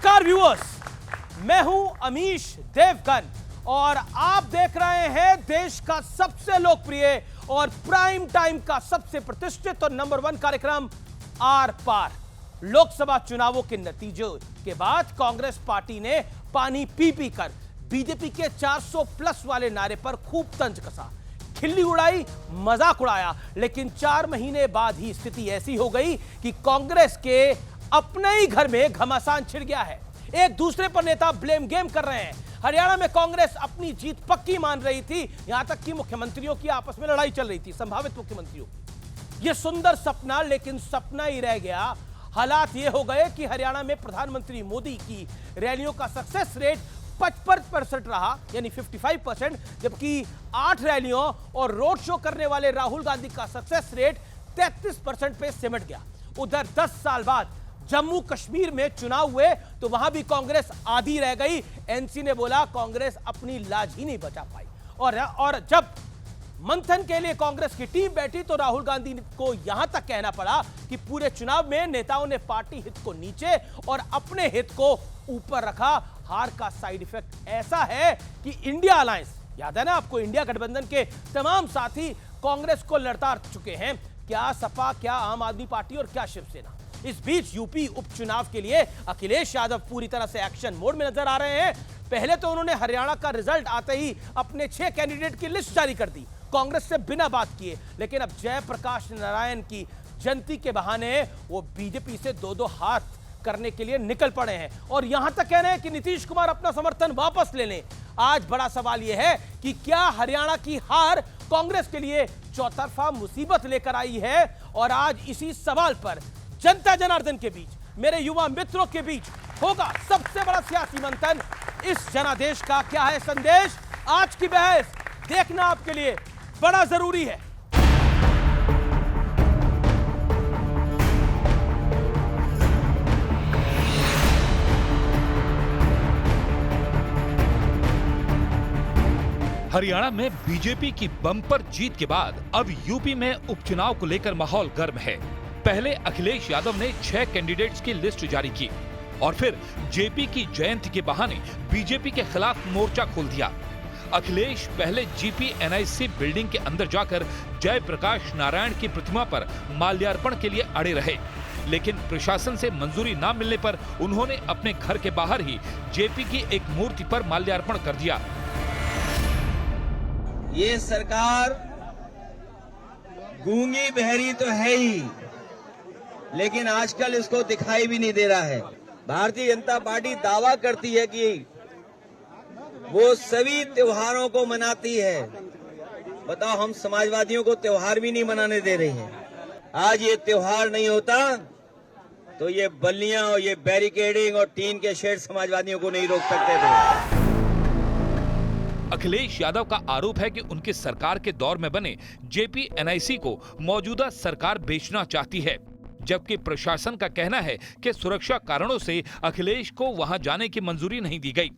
नमस्कार व्यूअर्स, मैं हूं अमीश देवगन और आप देख रहे हैं देश का सबसे लोकप्रिय और प्राइम टाइम का सबसे प्रतिष्ठित और नंबर 1 कार्यक्रम आर पार। लोकसभा चुनावों के नतीजों के बाद कांग्रेस पार्टी ने पानी पी पी कर बीजेपी के 400 प्लस वाले नारे पर खूब तंज कसा, खिल्ली उड़ाई, मजाक उड़ाया। लेकिन 4 महीने बाद ही स्थिति ऐसी हो गई कि कांग्रेस के अपने ही घर में घमासान छिड़ गया है। एक दूसरे पर नेता ब्लेम गेम कर रहे हैं। हरियाणा में कांग्रेस अपनी जीत पक्की मान रही थी, यहां तक कि मुख्यमंत्रियों की आपस में लड़ाई चल रही थी, संभावित मुख्यमंत्रियों की। यह सुंदर सपना लेकिन सपना ही रह गया। हालात यह हो गए कि हरियाणा में प्रधानमंत्री मोदी की रैलियों का सक्सेस रेट 55% रहा, यानी 55%, जबकि 8 रैलियों और रोड शो करने वाले राहुल गांधी का सक्सेस रेट 33% पे सिमट गया। उधर 10 साल बाद जम्मू कश्मीर में चुनाव हुए तो वहां भी कांग्रेस आधी रह गई। एनसी ने बोला कांग्रेस अपनी लाज ही नहीं बचा पाई। और जब मंथन के लिए कांग्रेस की टीम बैठी तो राहुल गांधी को यहां तक कहना पड़ा कि पूरे चुनाव में नेताओं ने पार्टी हित को नीचे और अपने हित को ऊपर रखा। हार का साइड इफेक्ट ऐसा है कि इंडिया अलायंस, याद है ना आपको, इंडिया गठबंधन के तमाम साथी कांग्रेस को लड़ता चुके हैं। क्या सपा, क्या आम आदमी पार्टी और क्या शिवसेना। इस बीच यूपी उपचुनाव के लिए अखिलेश यादव पूरी तरह से एक्शन मोड में नजर आ रहे हैं। पहले तो उन्होंने हरियाणा का रिजल्ट आते ही अपने 6 कैंडिडेट की लिस्ट जारी कर दी, कांग्रेस से बिना बात किए। लेकिन अब जयप्रकाश नारायण की जयंती के बहाने वो बीजेपी से 2-2 हाथ करने के लिए निकल पड़े हैं और यहां तक कह रहे हैं कि नीतीश कुमार अपना समर्थन वापस ले लें। आज बड़ा सवाल यह है कि क्या हरियाणा की हार कांग्रेस के लिए चौतरफा मुसीबत लेकर आई है। और आज इसी सवाल पर जनता जनार्दन के बीच, मेरे युवा मित्रों के बीच होगा सबसे बड़ा सियासी मंथन। इस जनादेश का क्या है संदेश, आज की बहस देखना आपके लिए बड़ा जरूरी है। हरियाणा में बीजेपी की बम्पर जीत के बाद अब यूपी में उपचुनाव को लेकर माहौल गर्म है। पहले अखिलेश यादव ने 6 कैंडिडेट्स की लिस्ट जारी की और फिर जेपी की जयंती के बहाने बीजेपी के खिलाफ मोर्चा खोल दिया। अखिलेश पहले जीपीएनआईसी बिल्डिंग के अंदर जाकर जयप्रकाश नारायण की प्रतिमा पर माल्यार्पण के लिए अड़े रहे, लेकिन प्रशासन से मंजूरी न मिलने पर उन्होंने अपने घर के बाहर ही जेपी की एक मूर्ति पर माल्यार्पण कर दिया। ये सरकार गूंगी बहरी तो है ही, लेकिन आजकल इसको दिखाई भी नहीं दे रहा है। भारतीय जनता पार्टी दावा करती है कि वो सभी त्योहारों को मनाती है। बताओ, हम समाजवादियों को त्योहार भी नहीं मनाने दे रही हैं। आज ये त्योहार नहीं होता तो ये बल्लियां और ये बैरिकेडिंग और टीन के शेड समाजवादियों को नहीं रोक सकते थे। अखिलेश यादव का आरोप है कि उनकी सरकार के दौर में बने जेपीएनआईसी को मौजूदा सरकार बेचना चाहती है, जबकि प्रशासन का कहना है कि सुरक्षा कारणों से अखिलेश को वहां जाने की मंजूरी नहीं दी गई।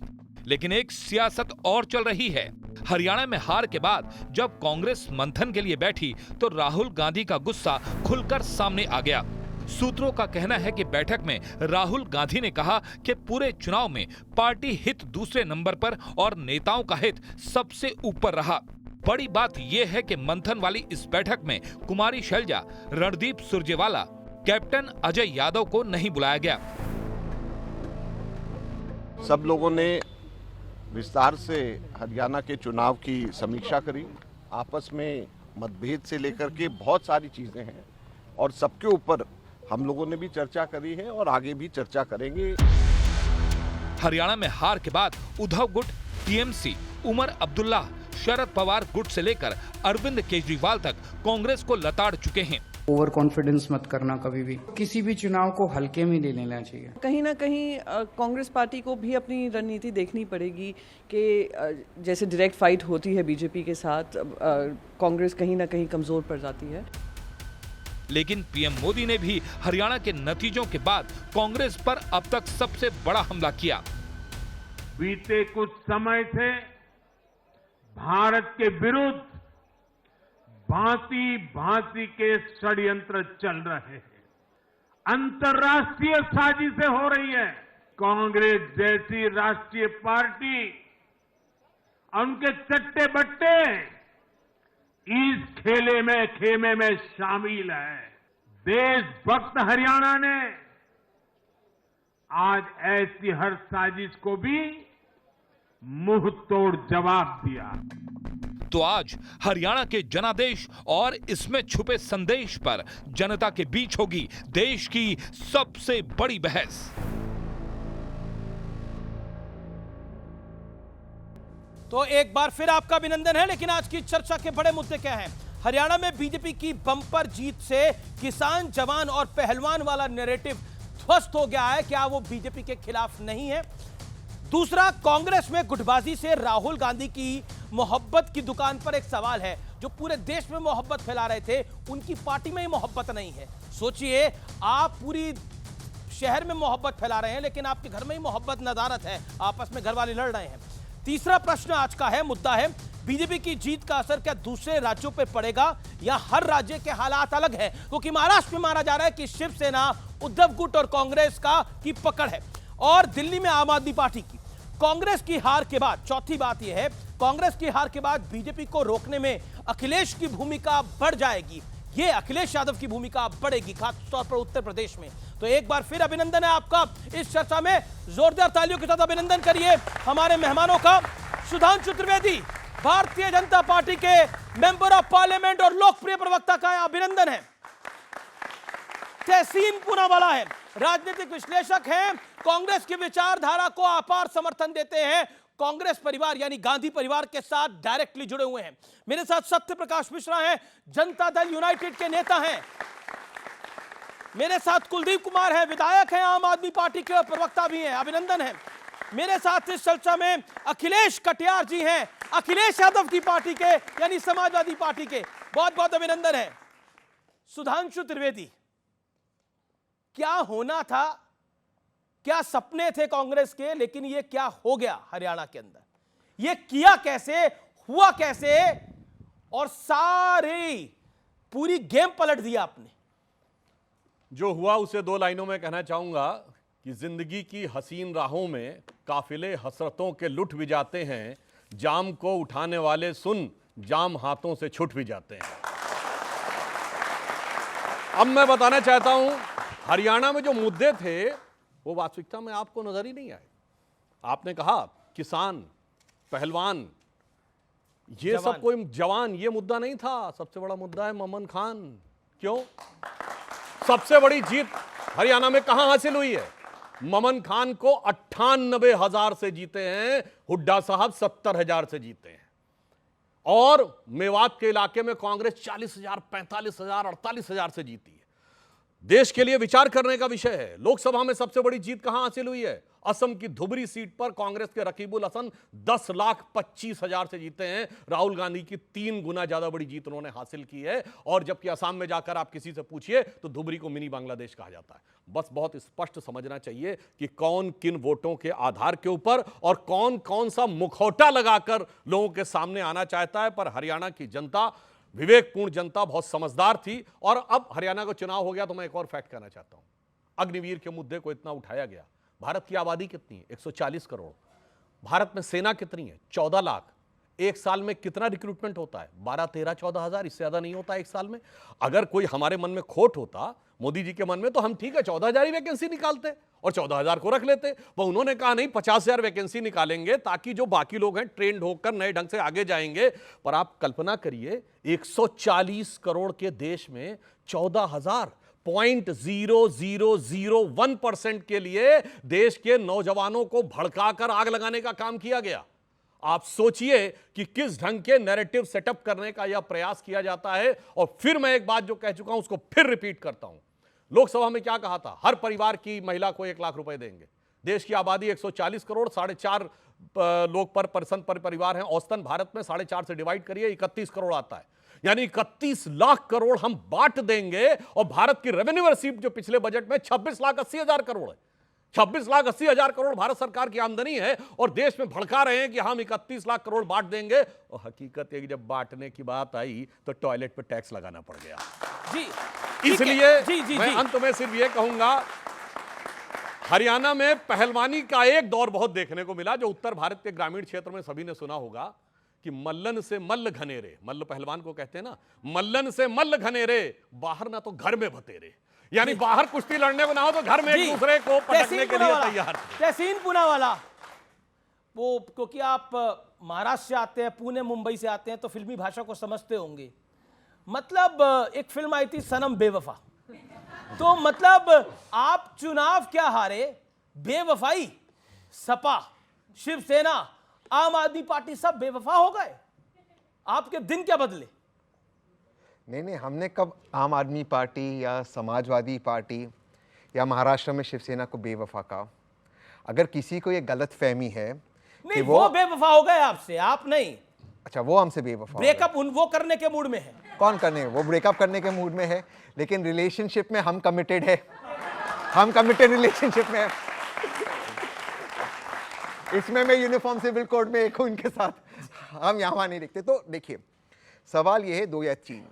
लेकिन एक सियासत और चल रही है। हरियाणा में हार के बाद जब कांग्रेस मंथन के लिए बैठी तो राहुल गांधी का गुस्सा खुलकर सामने आ गया। सूत्रों का कहना है कि बैठक में राहुल गांधी ने कहा कि पूरे चुनाव में पार्टी हित दूसरे नंबर पर और नेताओं का हित सबसे ऊपर रहा। बड़ी बात यह है कि मंथन वाली इस बैठक में कुमारी शैलजा, रणदीप सुरजेवाला, कैप्टन अजय यादव को नहीं बुलाया गया। सब लोगों ने विस्तार से हरियाणा के चुनाव की समीक्षा करी। आपस में मतभेद से लेकर के बहुत सारी चीजें हैं और सबके ऊपर हम लोगों ने भी चर्चा करी है और आगे भी चर्चा करेंगे। हरियाणा में हार के बाद उद्धव गुट, टीएमसी, उमर अब्दुल्ला, शरद पवार गुट से लेकर अरविंद केजरीवाल तक कांग्रेस को लताड़ चुके हैं। ओवर कॉन्फिडेंस मत करना, कभी भी किसी भी चुनाव को हल्के में ले लेना चाहिए। कहीं ना कहीं कांग्रेस पार्टी को भी अपनी रणनीति देखनी पड़ेगी कि जैसे डायरेक्ट फाइट होती है बीजेपी के साथ, कांग्रेस कहीं ना कहीं कमजोर पड़ जाती है। लेकिन पीएम मोदी ने भी हरियाणा के नतीजों के बाद कांग्रेस पर अब तक सबसे बड़ा हमला किया। बीते कुछ समय से भारत के विरुद्ध भांति भांति के षड्यंत्र चल रहे हैं। अंतर्राष्ट्रीय साजिशें हो रही है। कांग्रेस जैसी राष्ट्रीय पार्टी और उनके चट्टे बट्टे इस खेमे में शामिल है। देशभक्त हरियाणा ने आज ऐसी हर साजिश को भी मुंह तोड़ जवाब दिया। तो आज हरियाणा के जनादेश और इसमें छुपे संदेश पर जनता के बीच होगी देश की सबसे बड़ी बहस। तो एक बार फिर आपका अभिनंदन है, लेकिन आज की चर्चा के बड़े मुद्दे क्या हैं? हरियाणा में बीजेपी की बंपर जीत से किसान, जवान और पहलवान वाला नैरेटिव ध्वस्त हो गया है। क्या वो बीजेपी के खिलाफ नहीं है? दूसरा, कांग्रेस में गुटबाजी से राहुल गांधी की मोहब्बत की दुकान पर एक सवाल है। जो पूरे देश में मोहब्बत फैला रहे थे, उनकी पार्टी में ही मोहब्बत नहीं है। सोचिए, आप पूरी शहर में मोहब्बत फैला रहे हैं, लेकिन आपके घर में ही मोहब्बत नदारत है, आपस में घर वाले लड़ रहे हैं। तीसरा प्रश्न आज का है, मुद्दा है, बीजेपी की जीत का असर क्या दूसरे राज्यों पर पड़ेगा या हर राज्य के हालात अलग है? क्योंकि महाराष्ट्र में माना जा रहा है कि शिवसेना, उद्धव गुट और कांग्रेस की पकड़ है, और दिल्ली में आम आदमी पार्टी की। कांग्रेस की हार के बाद, चौथी बात यह है, कांग्रेस की हार के बाद बीजेपी को रोकने में अखिलेश की भूमिका बढ़ जाएगी। ये अखिलेश यादव की भूमिका बढ़ेगी, खासतौर पर उत्तर प्रदेश में। तो एक बार फिर अभिनंदन है आपका इस चर्चा में। जोरदार तालियों के साथ अभिनंदन करिए हमारे मेहमानों का। सुधांशु त्रिवेदी, भारतीय जनता पार्टी के मेंबर ऑफ पार्लियामेंट और लोकप्रिय प्रवक्ता का अभिनंदन है। तहसीन पूनावाला है, राजनीतिक विश्लेषक हैं, कांग्रेस की विचारधारा को अपार समर्थन देते हैं, कांग्रेस परिवार यानी गांधी परिवार के साथ डायरेक्टली जुड़े हुए हैं। मेरे साथ सत्य प्रकाश मिश्रा हैं, जनता दल यूनाइटेड के नेता हैं। मेरे साथ कुलदीप कुमार है, विधायक हैं, आम आदमी पार्टी के प्रवक्ता भी हैं, अभिनंदन है। मेरे साथ इस चर्चा में अखिलेश कटियार जी हैं, अखिलेश यादव की पार्टी के यानी समाजवादी पार्टी के, बहुत बहुत अभिनंदन है। सुधांशु त्रिवेदी, क्या होना था, क्या सपने थे कांग्रेस के, लेकिन ये क्या हो गया हरियाणा के अंदर? ये किया कैसे, हुआ कैसे, और सारी पूरी गेम पलट दिया आपने। जो हुआ उसे दो लाइनों में कहना चाहूंगा कि जिंदगी की हसीन राहों में काफिले हसरतों के लुट भी जाते हैं, जाम को उठाने वाले सुन जाम हाथों से छूट भी जाते हैं। अब मैं बताना चाहता हूं, हरियाणा में जो मुद्दे थे वो वास्तविकता में आपको नजर ही नहीं आए। आपने कहा किसान, पहलवान, ये सब कोई जवान, ये मुद्दा नहीं था। सबसे बड़ा मुद्दा है ममन खान। क्यों? सबसे बड़ी जीत हरियाणा में कहां हासिल हुई है? ममन खान को 98,000 से जीते हैं, हुड्डा साहब 70,000 से जीते हैं। और मेवात के इलाके में कांग्रेस 40,000, 45,000, 48,000 से जीती है। देश के लिए विचार करने का विषय है। लोकसभा में सबसे बड़ी जीत कहां हासिल हुई है? असम की धुबरी सीट पर कांग्रेस के रकीबुल हसन 10,25,000 से जीते हैं। राहुल गांधी की 3 गुना ज्यादा बड़ी जीत उन्होंने हासिल की है। और जबकि असम में जाकर आप किसी से पूछिए तो धुबरी को मिनी बांग्लादेश कहा जाता है। बस बहुत स्पष्ट समझना चाहिए कि कौन किन वोटों के आधार के ऊपर और कौन कौन सा मुखौटा लगाकर लोगों के सामने आना चाहता है। पर हरियाणा की जनता, विवेकपूर्ण जनता, बहुत समझदार थी। और अब हरियाणा का चुनाव हो गया तो मैं एक और फैक्ट कहना चाहता हूं। अग्निवीर के मुद्दे को इतना उठाया गया। भारत की आबादी कितनी है? 140 करोड़। भारत में सेना कितनी है? 14 लाख। एक साल में कितना रिक्रूटमेंट होता है? 12, 13, 14 हजार, इससे ज्यादा नहीं होता एक साल में। अगर कोई हमारे मन में खोट होता, मोदी जी के मन में, तो हम ठीक है 14,000 ही वैकेंसी निकालते और 14,000 को रख लेते। पर उन्होंने कहा नहीं, 50,000 वैकेंसी निकालेंगे ताकि जो बाकी लोग हैं ट्रेंड होकर नए ढंग से आगे जाएंगे। पर आप कल्पना करिए, 140 करोड़ के देश में 14,000, 0.0001% के लिए देश के नौजवानों को भड़काकर आग लगाने का काम किया गया। आप सोचिए कि किस ढंग के नैरेटिव सेटअप करने का यह प्रयास किया जाता है। और फिर मैं एक बात जो कह चुका हूं उसको फिर रिपीट करता हूं। लोकसभा में क्या कहा था? हर परिवार की महिला को 1 लाख रुपए देंगे। देश की आबादी 140 करोड़, 4.5 लोग पर पर्सन पर परिवार हैं औसतन। भारत में 4.5 से डिवाइड करिए, 31 करोड़ आता है। यानी 31 लाख करोड़ हम बांट देंगे। और भारत की रेवेन्यू रिसीप्ट जो पिछले बजट में 26,80,000 करोड़ है। 26,80,000 करोड़ भारत सरकार की आमदनी है। और देश में भड़का रहे हैं कि हम 31 लाख करोड़ बांट देंगे। और हकीकत है कि जब बांटने की बात आई तो टॉयलेट पर टैक्स लगाना पड़ गया। जी, इसलिए जी, मैं अंत में सिर्फ यह कहूंगा, हरियाणा में पहलवानी का एक दौर बहुत देखने को मिला, जो उत्तर भारत के ग्रामीण क्षेत्र में सभी ने सुना होगा कि मल्लन से मल्ल घनेरे, मल्ल पहलवान को कहते हैं ना, मल्लन से मल्ल घनेरे, बाहर ना तो घर में भतेरे। यानी बाहर कुश्ती लड़ने को ना हो तो घर में एक दूसरे को पटकने के लिए तैयार। तहसीन पूनावाला, वो क्योंकि आप महाराष्ट्र से आते हैं, पुणे मुंबई से आते हैं, तो फिल्मी भाषा को समझते होंगे। मतलब एक फिल्म आई थी सनम बेवफा, तो मतलब आप चुनाव क्या हारे, बेवफाई, सपा, शिवसेना, आम आदमी पार्टी सब बेवफा हो गए, आपके दिन क्या बदले? नहीं, हमने कब आम आदमी पार्टी या समाजवादी पार्टी या महाराष्ट्र में शिवसेना को बेवफा कहा? अगर किसी को ये गलत फहमी है नहीं, वो बेवफा हो गए आपसे, आप नहीं। अच्छा, वो हमसे बेवफा ब्रेकअप वो करने के मूड में है। कौन करने? वो ब्रेकअप करने के मूड में है, लेकिन रिलेशनशिप में हम कमिटेड है, हम कमिटेड रिलेशनशिप में है। इसमें मैं यूनिफॉर्म सिविल कोड में एक हूं इनके साथ, हम यहाँ नहीं देखते। तो देखिए, सवाल ये है 2 या 3,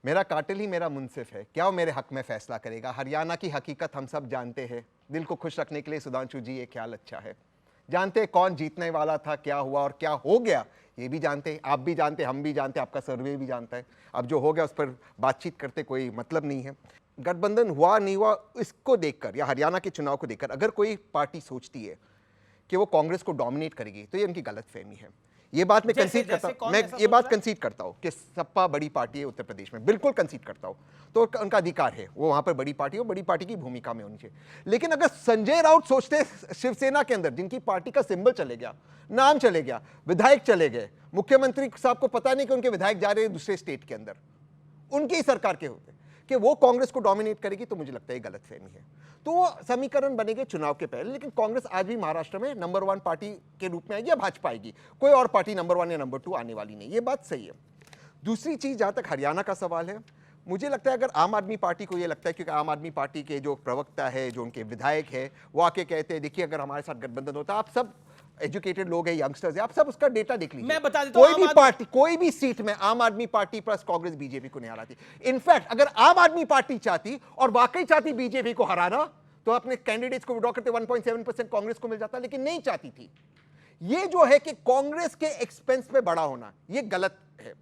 मेरा कातिल ही मेरा मुंसिफ है, क्या वो मेरे हक में फैसला करेगा? हरियाणा की हकीकत हम सब जानते हैं, दिल को खुश रखने के लिए सुधांशु जी ये ख्याल अच्छा है, जानते हैं कौन जीतने वाला था, क्या हुआ और क्या हो गया, ये भी जानते हैं, आप भी जानते हैं, हम भी जानते हैं, आपका सर्वे भी जानता है। अब जो हो गया उस पर बातचीत करते कोई मतलब नहीं है। गठबंधन हुआ नहीं हुआ इसको देखकर या हरियाणा के चुनाव को देखकर अगर कोई पार्टी सोचती है कि वो कांग्रेस को डोमिनेट करेगी तो ये उनकी गलतफहमी है। ये बात मैं कंसीड करता हूं, मैं ये बात कंसीड करता हूं कि सपा बड़ी पार्टी है उत्तर प्रदेश में, बिल्कुल कंसीड करता हूं, तो उनका अधिकार है, वो वहां पर बड़ी पार्टी हो, बड़ी पार्टी की भूमिका में होनी चाहिए। लेकिन अगर संजय राउत सोचते शिवसेना के अंदर, जिनकी पार्टी का सिंबल चले गया, नाम चले गया, विधायक चले गए, मुख्यमंत्री साहब को पता नहीं कि उनके विधायक जा रहे हैं दूसरे स्टेट के अंदर, उनकी ही सरकार के होते, कि वो कांग्रेस को डोमिनेट करेगी, तो मुझे लगता है गलतफहमी है। तो वो समीकरण बनेंगे चुनाव के पहले। लेकिन कांग्रेस आज भी महाराष्ट्र में नंबर 1 पार्टी के रूप में आएगी या भाजपा आएगी, कोई और पार्टी नंबर 1 या नंबर 2 आने वाली नहीं, ये बात सही है। दूसरी चीज, जहां तक हरियाणा का सवाल है, मुझे लगता है अगर आम आदमी पार्टी को ये लगता है, क्योंकि आम आदमी पार्टी के जो प्रवक्ता है, जो उनके विधायक है, वो आके कहते हैं देखिए अगर हमारे साथ गठबंधन होता, आप सब एजुकेटेड लोग हैं, यंगस्टर्स हैं, आप सब उसका डेटा देख लीजिए, मैं बता देता हूं, कोई भी पार्टी, कोई भी सीट में आम आदमी पार्टी प्लस कांग्रेस बीजेपी को नहीं हराती। इनफैक्ट अगर आम आदमी पार्टी चाहती और वाकई चाहती बीजेपी को हराना, तो अपने कैंडिडेट्स को विड्रॉ करते 1.7% कांग्रेस को मिल जाता, लेकिन नहीं चाहती थी। ये जो है कि कांग्रेस के एक्सपेंस पे बड़ा होना, ये गलत है।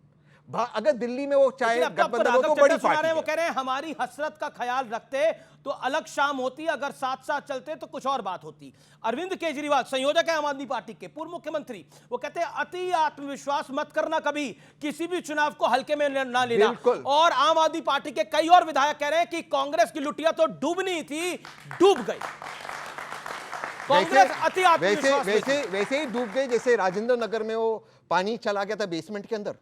अगर दिल्ली में वो चाहे गठबंधन हो तो बड़ी पार्टी है। वो कह रहे हैं हमारी हसरत का ख्याल रखते तो अलग शाम होती, अगर साथ साथ चलते तो कुछ और बात होती। अरविंद केजरीवाल संयोजक है आम आदमी पार्टी के, पूर्व मुख्यमंत्री, वो कहते हैं अति आत्मविश्वास मत करना, कभी किसी भी चुनाव को हल्के में ना लेना। और आम आदमी पार्टी के कई और विधायक कह रहे हैं कि कांग्रेस की लुटिया तो डूबनी थी, डूब गई। कांग्रेस अति आत्मविश्वास वैसे ही डूब गई जैसे राजेंद्र नगर में वो पानी चला गया था बेसमेंट के अंदर,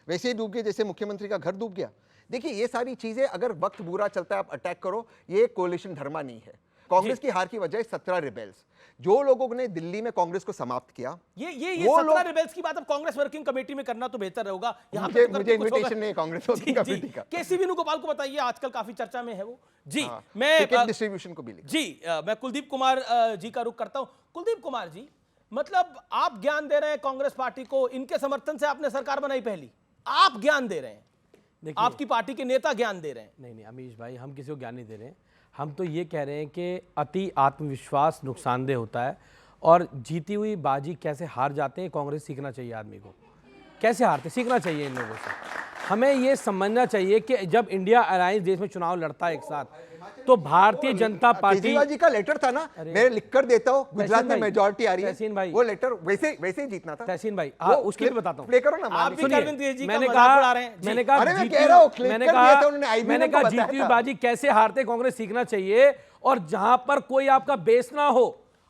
वैसे ही डूब गए जैसे मुख्यमंत्री का घर डूब गया। देखिए ये सारी चीजें, अगर वक्त बुरा चलता है आप अटैक करो, ये कोalition धर्मा नहीं है। कांग्रेस की हार की वजह 17 रिबेल्स, जो लोगों ने दिल्ली में कांग्रेस को समाप्त किया, ये 17 रिबेल्स की बात अब कांग्रेस वर्किंग कमेटी में करना तो बेहतर होगा। यहाँ पे मुझे इनविटेशन नहीं है कांग्रेस वर्किंग कमेटी का। केसी वेणुगोपाल को बताइए, आजकल काफी चर्चा में है वो जी। मैं टिकट डिस्ट्रीब्यूशन को भी जी, मैं कुलदीप कुमार जी का रुख करता हूं। कुलदीप कुमार जी, मतलब आप ज्ञान दे रहे हैं कांग्रेस पार्टी को, इनके समर्थन से आपने सरकार बनाई पहली, आप ज्ञान दे रहे हैं, आपकी पार्टी के नेता ज्ञान दे रहे हैं। नहीं अमीश भाई, हम किसी को ज्ञान नहीं दे रहे हैं, हम तो ये कह रहे हैं कि अति आत्मविश्वास नुकसानदेह होता है, और जीती हुई बाजी कैसे हार जाते हैं कांग्रेस सीखना चाहिए आदमी को, कैसे हारते सीखना चाहिए इन लोगों से। हमें ये समझना चाहिए कि जब इंडिया अलायंस देश में चुनाव लड़ता है एक साथ, तो भारतीय जनता पार्टी, केजरीवाल जी का लेटर था ना, मैं लिख कर देता हूँ, गुजरात में मेजॉरिटी आ रही है, वो लेटर वैसे ही जीतना था। तहसीन भाई, उसके भी बताता हूँ, मैंने कहा जीती हुई बाजी कैसे हारते कांग्रेस सीखना चाहिए, और जहां पर कोई आपका बेस ना हो,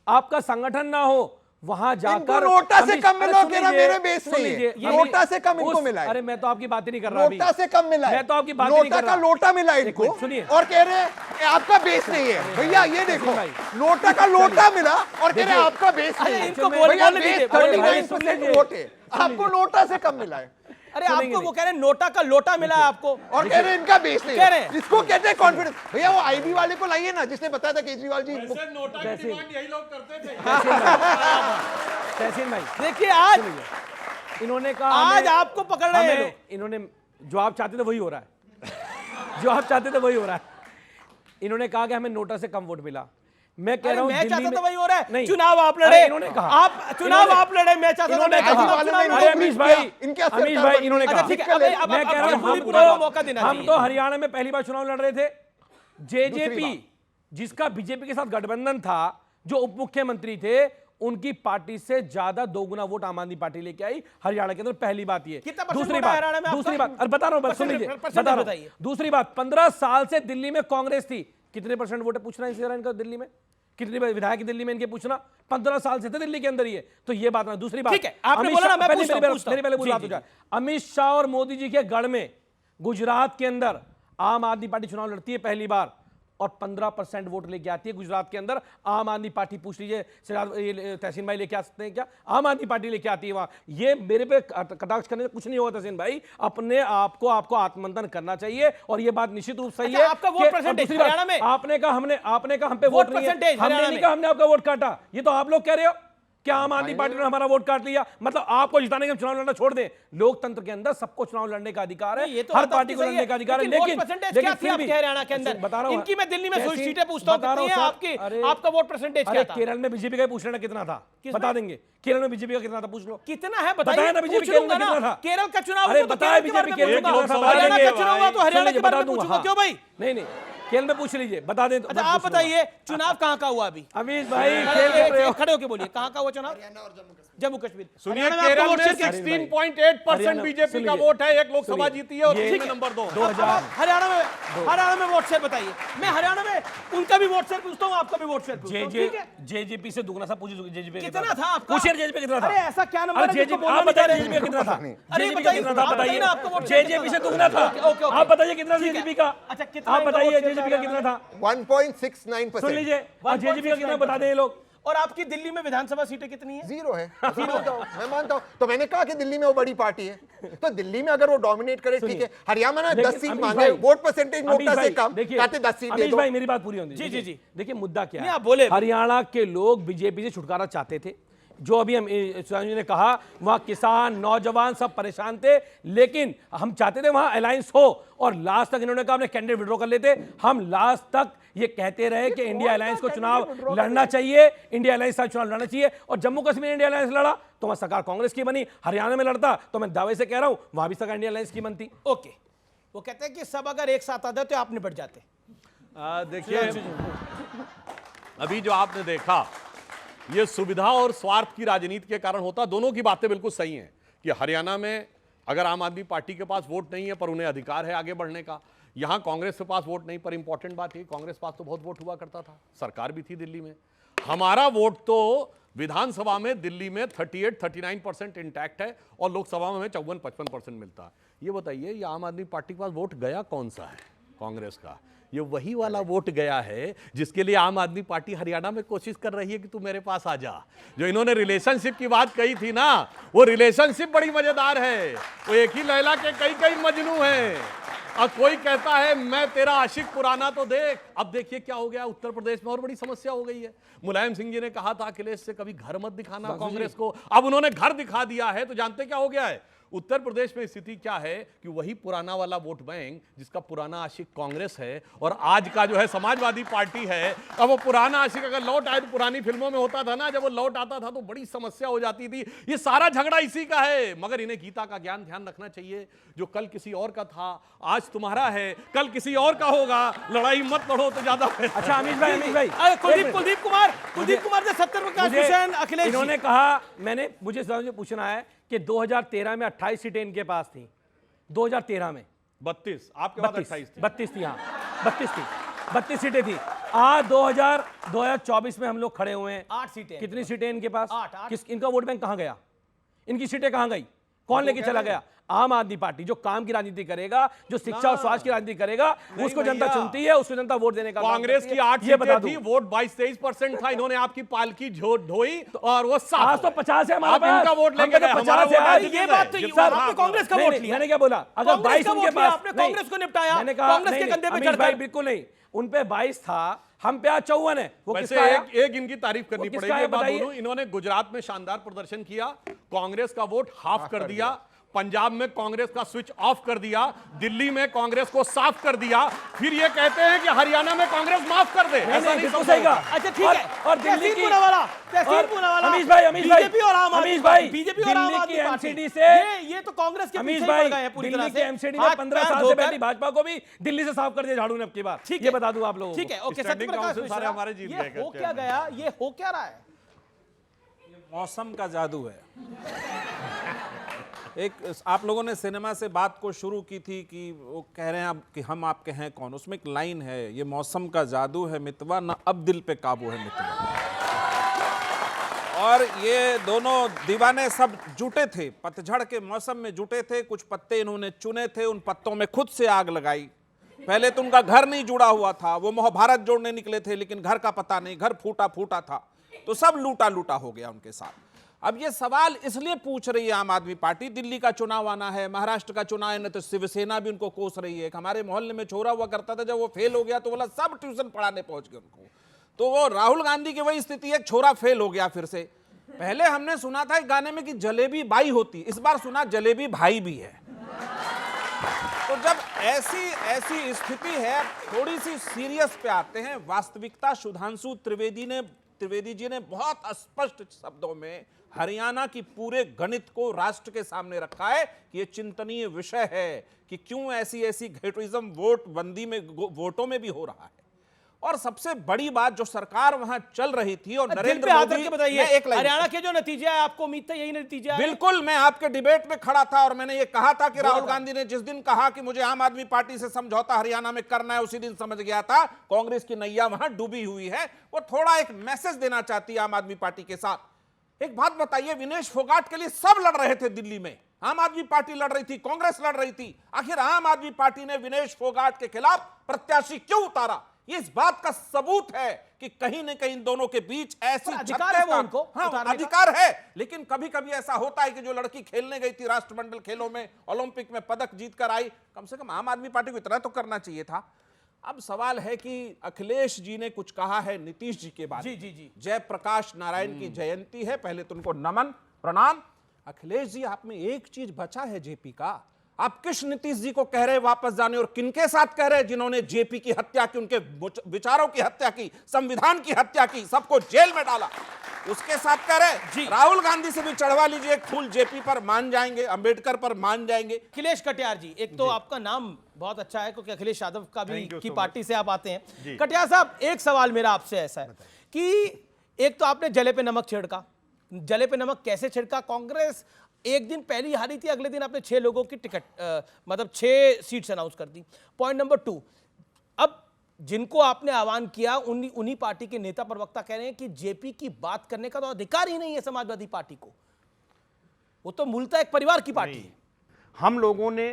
आपका संगठन ना हो, वहां जाकर नोटा से कम मिला, मेरे बेस नहीं है, नोटा से कम इनको मिला है। अरे मैं तो आपकी बात ही नहीं कर रहा, नोटा से कम मिला है, मैं तो आपकी बात नहीं कर रहा। नोटा का लोटा मिला इनको, सुनिए, और कह रहे हैं आपका बेस नहीं है। भैया ये देखो, नोटा का लोटा मिला और कह रहे हैं आपका बेस नहीं है। भैया बेस 39% वोट है, आपको नोटा से कम मिला है। अरे आपको वो कह रहे हैं नोटा का लोटा मिला है आपको, और कह रहे हैं इनका बेस नहीं कह रहे हैं, इसको कहते हैं कॉन्फिडेंस। भैया वो आईबी वाले को लाइए ना, जिसने बताया था केजरीवाल जी नोटा की डिमांड यही लोग करते थे। तहसीन भाई देखिए, आज इन्होंने कहा, आज आपको पकड़ रहे हैं, इन्होंने जो आप चाहते थे वही हो रहा है, जो आप चाहते थे वही हो रहा है। इन्होंने कहा कि हमें नोटा से कम वोट मिला, मैं कह रहा हूं मैं दिल्ली चाहता में तो वही हो रहा है। नहीं। चुनाव आप अरे लड़े, इन्होंने कहा, आप चुनाव आप लड़े, मैं चाहता इन्होंने मैं चाहता कहा, हूं चुनाव अरे लड़ो। अमीश भाई, इनके अमीश भाई इन्होंने अच्छा, कहा, ठीक है, अब मैं कह रहा हूं बिल्कुल हम पूरा तो मौका देना हम चाहिए। तो हरियाणा में पहली बार चुनाव लड़ रहे थे। जेजेपी दूसरी जिसका बीजेपी के साथ गठबंधन था, जो उप मुख्यमंत्री थे, उनकी पार्टी से ज्यादा 2 गुना वोट आम आदमी पार्टी लेके आई हरियाणा के अंदर। पहली बात ये। कितना परसेंट दूसरी वोट है बात, हरियाणा में आपका? दूसरी बात, अरे बता रहा हूं, बस सुन लीजिए, परसेंट बता रहा बताइए। हूं। दूसरी बात, 15 साल से दिल्ली में कांग्रेस थी, कितने परसेंट वोट है पूछना है इनका दिल्ली में, कितने विधायक दिल्ली में इनके पूछना, 15 साल से थे दिल्ली के अंदर ये, तो ये बात ना। दूसरी बात, ठीक है, आपने बोला ना, मैं पूछता हूं। मेरी पहले जी, बात जी, हो जाए। अमित शाह और मोदी जी के गढ़ में गुजरात के अंदर आम आदमी पार्टी चुनाव लड़ती है पहली बार और 15% वोट लेके आती है गुजरात के अंदर। आम आदमी पार्टी, पूछ लीजिए तहसीन भाई लेके आ सकते हैं क्या, आम आदमी पार्टी लेके आती है वहां। ये मेरे पे कटाक्ष करने से कुछ नहीं होगा तहसीन भाई, अपने आपको आत्ममंथन करना चाहिए और ये बात निश्चित रूप सही है। आपका वोट परसेंटेज हरियाणा में, आपने कहा हम पे वोट नहीं है, हमने नहीं कहा हमने आपका वोट काटा, ये तो आप लोग कह रहे हो क्या आम आदमी पार्टी ने हमारा वोट काट लिया, मतलब आपको जिताने के चुनाव लड़ना छोड़ दें। लोकतंत्र के अंदर सबको चुनाव लड़ने का अधिकार है, हर पार्टी को लड़ने का अधिकार है, लेकिन क्या थी आपके हरियाणा के अंदर? बता रहा हूं, इनकी मैं दिल्ली में सोच सीटें पूछता हूं, आपकी आपका वोट परसेंटेज क्या था? केरल में बीजेपी का पूछ लेना कितना था, बता देंगे। केरल में बीजेपी का कितना था, पूछ लो कितना है, बताइए ना। बीजेपी केरल में कितना था, केरल का चुनाव, अरे बताया बीजेपी केरल में कितना था, हरियाणा का चुनाव हुआ तो हरियाणा के बारे में पूछूंगा क्यों भाई? नहीं नहीं, केरल में पूछ लीजिए, बता दें। अच्छा आप बताइए चुनाव कहां का हुआ अभी? अमीश भाई खड़े होके बोलिए, कहां का हुआ चुनाव? जम्मू कश्मीर। सुनिए, केरल में 16.8% बीजेपी का वोट है, एक लोकसभा जीती है और नंबर 2। हरियाणा में वोट शेयर बताइए। मैं हरियाणा में उनका भी वोट शेयर पूछता हूं, आपका भी वोट शेयर पूछता हूं, ठीक है? जेजेपी से दुगना सा पूछिए, जेजेपी कितना था आपका? पूछिए जेजेपी कितना था? अरे ऐसा क्या नंबर है जेजेपी, आप बताइए जेजेपी कितना था? अरे कितना था बताइए ना, आपका वोट जेजेपी से दुगना था, आप बताइए कितना जेजेपी का? अच्छा कितना, आप बताइए जेजेपी का कितना था? 1.69%। सुन लीजिए, जेजेपी का कितना बता दें ये लोग। और आपकी दिल्ली में विधानसभा सीटें कितनी है? 0 है। मैं मानता हूं, तो मैंने कहा कि दिल्ली में वो बड़ी पार्टी है, तो दिल्ली में अगर वो डोमिनेट करे ठीक है। हरियाणा में 10 सीट मांगे, वोट परसेंटेज नोटा से कम, कहते 10 सीट दे दो। भाई मेरी बात पूरी होनी जी जी जी। देखिए मुद्दा क्या है, आप बोले। हरियाणा के लोग बीजेपी से छुटकारा चाहते थे, जो अभी हम सुधांशु जी ने कहा, वहां किसान नौजवान सब परेशान थे, लेकिन हम चाहते थे वहां अलायंस हो, और लास्ट तक इन्होंने कहा अपने कैंडिडेट विड्रॉ कर लेते। हम लास्ट तक ये कहते रहे कि इंडिया अलायंस को चुनाव लड़ना चाहिए, इंडिया अलायंस का चुनाव लड़ना चाहिए, और जम्मू कश्मीर इंडिया अलायंस लड़ा तो वहां सरकार कांग्रेस की बनी। हरियाणा में लड़ता तो मैं दावे से कह रहा हूं वहां भी सरकार इंडिया अलायंस की बनती। ओके, वो कहते हैं कि सब अगर एक साथ आ जाए तो आप निपट जाते। देखिए, अभी जो आपने देखा ये सुविधा और स्वार्थ की राजनीति के कारण होता। दोनों की बातें बिल्कुल सही हैं कि हरियाणा में अगर आम आदमी पार्टी के पास वोट नहीं है पर उन्हें अधिकार है आगे बढ़ने का, यहां कांग्रेस के पास वोट नहीं, पर इंपॉर्टेंट बात है कांग्रेस पास तो बहुत वोट हुआ करता था, सरकार भी थी दिल्ली में। हमारा वोट तो विधानसभा में दिल्ली में 38-39% इंटैक्ट है और लोकसभा में 54-55% मिलता है। ये बताइए, ये आम आदमी पार्टी के पास वोट गया कौन सा है? कांग्रेस का। ये वही वाला वोट गया है जिसके लिए आम आदमी पार्टी हरियाणा में कोशिश कर रही है कि तू मेरे पास आ जा। जो इन्होंने रिलेशनशिप की बात कही थी ना, वो रिलेशनशिप बड़ी मजेदार है। वो एक ही लैला के कई मजनू हैं। और कोई कहता है मैं तेरा आशिक पुराना तो देख। अब देखिए क्या हो गया उत्तर प्रदेश में, और बड़ी समस्या हो गई है। मुलायम सिंह जी ने कहा था अखिलेश से कभी घर मत दिखाना कांग्रेस को, अब उन्होंने घर दिखा दिया है। तो जानते क्या हो गया है उत्तर प्रदेश में? स्थिति क्या है कि वही पुराना वाला वोट बैंक जिसका पुराना आशिक कांग्रेस है और आज का जो है समाजवादी पार्टी है, अब वो पुराना आशिक अगर लौट आए तो पुरानी फिल्मों में होता था ना, जब वो लौट आता था तो बड़ी समस्या हो जाती थी। ये सारा झगड़ा इसी का है। मगर इन्हें गीता का ज्ञान ध्यान रखना चाहिए। जो कल किसी और का था आज तुम्हारा है, कल किसी और का होगा। लड़ाई मत लड़ो तो ज्यादा। अच्छा अमीश भाई कुलदीप कुमार से 70 प्रकाश भूषण अखिलेश इन्होंने कहा, मुझे पूछना है कि 2013 में 28 सीटें इनके पास थी, 2013 में 32, आपके पास 32 थी, हाँ 32 सीटें थी। आज 2024 में हम लोग खड़े हुए हैं, 8 सीटें। कितनी सीटें इनके पास? 8। इनका वोट बैंक कहां गया? इनकी सीटें कहां गई? कौन लेके चला गया? आम आदमी पार्टी जो काम की राजनीति करेगा, जो शिक्षा और स्वास्थ्य की राजनीति करेगा, उसको जनता चुनती है, उसको जनता वोट देने का। कांग्रेस की 8 सीटें थी, वोट 22-23% था। इन्होंने आपकी पालकी ढोई और वो 7 तो 50 है हमारे पास। इनका वोट लेंगे 50 है। ये बात तो आपने कांग्रेस का वोट लिया। मैंने क्या बोला? अगर 22 उनके पास, आपने कांग्रेस को निपटाया, मैंने कहा कांग्रेस के कंधे पे चढ़कर। बिल्कुल नहीं, उन पे 22 था, हम पे आज 54 है। वो वैसे किसका आया? एक इनकी तारीफ करनी पड़ेगी। बात बोलूं, इन्होंने गुजरात में शानदार प्रदर्शन किया, कांग्रेस का वोट हाफ कर दिया। पंजाब में कांग्रेस का स्विच ऑफ कर दिया, दिल्ली में कांग्रेस को साफ कर दिया, फिर ये कहते हैं कि हरियाणा में कांग्रेस माफ कर दे। ऐसा नहीं समझेगा। अच्छा ठीक है, और दिल्ली की अमीश भाई बीजेपी और आम आदमी पार्टी, बीजेपी और आम दिल्ली आदमी की पार्टी एमसीडी से ये तो कांग्रेस के अमीश पीछे भाई ही पड़ गए हैं पूरी तरह दिल्ली से। की एमसीडी में 15 साल से बैठी भाजपा को भी दिल्ली से साफ कर दिया झाड़ू ने अब की बार। ठीक ये है, बता दूं आप लोगों को। ठीक है, ओके। स्टैंडिंग सत्यप्रकाश काउंसिल सारे मिश्रा, हमारे जीत ये गए। हो क्या गया, ये हो क्या रहा है? मौसम का जादू है। एक आप लोगों ने सिनेमा से बात को शुरू की थी कि वो कह रहे हैं अब कि हम आपके हैं कौन, उसमें एक लाइन है, ये मौसम का जादू है मितवा, ना अब दिल पे काबू है मितवा। और ये दोनों दीवाने सब जुटे थे, पतझड़ के मौसम में जुटे थे, कुछ पत्ते इन्होंने चुने थे, उन पत्तों में खुद से आग लगाई। पहले तो उनका घर नहीं जुड़ा हुआ था, वो महाभारत जोड़ने निकले थे, लेकिन घर का पता नहीं, घर फूटा फूटा था, तो सब लूटा लूटा हो गया उनके साथ। अब ये सवाल इसलिए पूछ रही है आम आदमी पार्टी, दिल्ली का चुनाव आना है, महाराष्ट्र का चुनाव है, न तो शिवसेना भी उनको कोस रही है। हमारे मोहल्ले में छोरा हुआ करता था, जब वो फेल हो गया तो बोला सब ट्यूशन पढ़ाने पहुंच गए उनको। तो वो राहुल गांधी की वही स्थिति है, छोरा फेल हो गया फिर से। पहले हमने सुना था एक गाने में कि जलेबी बाई होती, इस बार सुना जलेबी भाई भी है। तो जब ऐसी स्थिति है, थोड़ी सी सीरियस पे आते हैं। वास्तविकता सुधांशु त्रिवेदी जी ने बहुत स्पष्ट शब्दों में हरियाणा की पूरे गणित को राष्ट्र के सामने रखा है कि यह चिंतनीय विषय है कि क्यों ऐसी घेटुइज्म वोट बंदी में वोटों में भी हो रहा है। और सबसे बड़ी बात जो सरकार वहां चल रही थी, और नरेंद्र मोदी, बताइए हरियाणा के जो नतीजे है, आपको उम्मीद था यही नतीजा है? बिल्कुल, मैं आपके डिबेट में खड़ा था और मैंने ये कहा था कि राहुल गांधी ने जिस दिन कहा कि मुझे आम आदमी पार्टी से समझौता हरियाणा में करना है, उसी दिन समझ गया था कांग्रेस की नैया वहां डूबी हुई है। वो थोड़ा एक मैसेज देना चाहती है आम आदमी पार्टी के साथ। एक बात बताइए, विनेश फोगाट के लिए सब लड़ रहे थे दिल्ली में, आम आदमी पार्टी लड़ रही थी, कांग्रेस लड़ रही थी, आखिर आम आदमी पार्टी ने विनेश फोगाट के खिलाफ प्रत्याशी क्यों उतारा? ये इस बात का सबूत है कि कहीं न कहीं दोनों के बीच ऐसी अधिकार है वो उनको, हाँ, अधिकार है। लेकिन कभी कभी ऐसा होता है कि जो लड़की खेलने गई थी राष्ट्रमंडल खेलों में, ओलंपिक में पदक जीत कर आई, कम से कम आम आदमी पार्टी को इतना तो करना चाहिए था। अब सवाल है कि अखिलेश जी ने कुछ कहा है नीतीश जी के बारे में। जी। जयप्रकाश नारायण की जयंती है, पहले तो उनको नमन प्रणाम। अखिलेश जी, आप में एक चीज बचा है जेपी का, आप किस नीतीश जी को कह रहे हैं वापस जाने, और किनके साथ कह रहे हैं जिन्होंने जेपी की हत्या की, उनके विचारों की हत्या की, संविधान की हत्या की, सबको जेल में डाला, उसके साथ कह रहे? राहुल गांधी से भी चढ़वा लीजिए एक फूल, जेपी पर मान जाएंगे, अंबेडकर पर मान जाएंगे। अखिलेश कटियार जी, एक तो आपका नाम बहुत अच्छा है क्योंकि अखिलेश यादव का भी की पार्टी से आप आते हैं। कटियार साहब, एक सवाल मेरा आपसे ऐसा है कि एक तो आपने जले पे नमक छिड़का, जले पे नमक कैसे छिड़का? कांग्रेस एक दिन पहले हारी थी, अगले दिन आपने 6 लोगों की टिकट मतलब 6 सीट्स अनाउंस कर दी। पॉइंट नंबर 2, अब जिनको आपने आह्वान किया उन्हीं पार्टी के नेता प्रवक्ता कह रहे हैं कि जेपी की बात करने का तो अधिकार ही नहीं है समाजवादी पार्टी को, वो तो मूलतः एक परिवार की पार्टी है। हम लोगों ने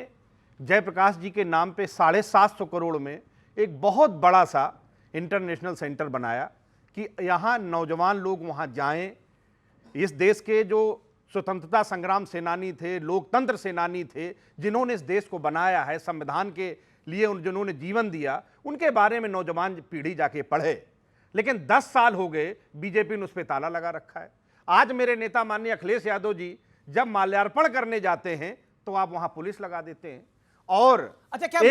जयप्रकाश जी के नाम पे 750 करोड़ में एक बहुत बड़ा सा इंटरनेशनल सेंटर बनाया कि यहाँ नौजवान लोग वहाँ जाएं। इस देश के जो स्वतंत्रता संग्राम सेनानी थे, लोकतंत्र सेनानी थे, जिन्होंने इस देश को बनाया है, संविधान के लिए जिन्होंने जीवन दिया, उनके बारे में नौजवान पीढ़ी जाके पढ़े। लेकिन 10 साल हो गए, बीजेपी ने उस पर ताला लगा रखा है। आज मेरे नेता माननीय अखिलेश यादव जी जब माल्यार्पण करने जाते हैं तो आप वहां पुलिस लगा देते हैं। और अच्छा, क्या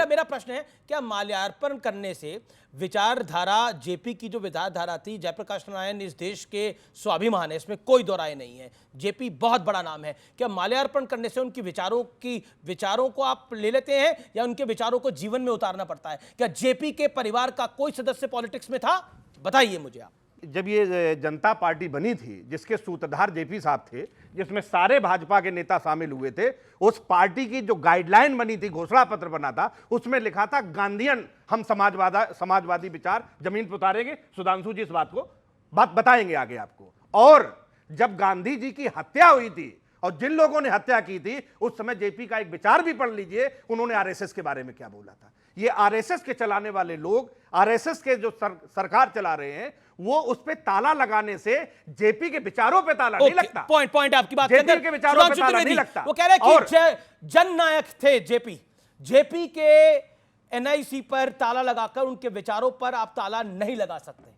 मेरा प्रश्न है, क्या माल्यार्पण करने से विचारधारा, जेपी की जो विचारधारा थी, जयप्रकाश नारायण इस देश के स्वाभिमान है, इसमें कोई दो राय नहीं है, जेपी बहुत बड़ा नाम है, क्या माल्यार्पण करने से उनकी विचारों को आप ले लेते हैं या उनके विचारों को जीवन में उतारना पड़ता है? क्या जेपी के परिवार का कोई सदस्य पॉलिटिक्स में था? बताइए मुझे आप। जब ये जनता पार्टी बनी थी, जिसके सूत्रधार जेपी साहब थे, जिसमें सारे भाजपा के नेता शामिल हुए थे, उस पार्टी की जो गाइडलाइन बनी थी, घोषणा पत्र बना था, उसमें लिखा था गांधीयन हम समाजवादी विचार जमीन पर उतारेंगे। सुधांशु जी इस बात बताएंगे आगे आपको। और जब गांधी जी की हत्या हुई थी और जिन लोगों ने हत्या की थी, उस समय जेपी का एक विचार भी पढ़ लीजिए, उन्होंने आरएसएस के बारे में क्या बोला था। ये आरएसएस के चलाने वाले लोग, आरएसएस के जो सरकार चला रहे हैं, वो उस पे ताला लगाने से जेपी के विचारों पे ताला नहीं लगता। पॉइंट आपकी बात जेपी के विचारों पे ताला नहीं लगता। वो कह रहे हैं कि जननायक थे जेपी के एनआईसी पर ताला लगाकर उनके विचारों पर आप ताला नहीं लगा सकते।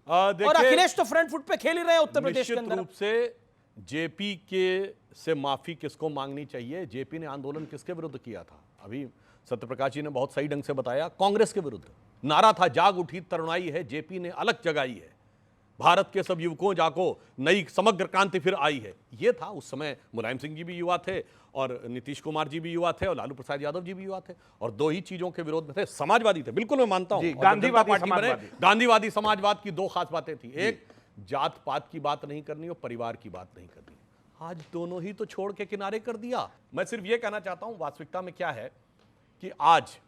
और अखिलेश तो फ्रंट फुट पे खेल ही रहे हैं उत्तर प्रदेश के अंदर। निश्चित रूप से जेपी के से माफी किसको मांगनी चाहिए? जेपी ने आंदोलन किसके विरुद्ध किया था? अभी सत्यप्रकाश जी ने बहुत सही ढंग से बताया, कांग्रेस के विरुद्ध। नारा था जाग उठी तरुणाई है, जेपी ने अलग जगाई है, भारत के सब युवकों जाको नई समग्र क्रांति फिर आई है। ये था उस समय। मुलायम सिंह जी भी युवा थे और नीतीश कुमार जी भी युवा थे और लालू प्रसाद यादव जी भी युवा थे, और दो ही चीजों के विरोध में थे। समाजवादी थे, बिल्कुल मैं मानता हूं। गांधीवादी समाजवाद की दो खास बातें थी, एक जात पात की बात नहीं करनी और परिवार की बात नहीं करनी। आज दोनों ही तो छोड़ के किनारे कर दिया। मैं सिर्फ ये कहना चाहता हूं वास्तविकता में क्या है कि आज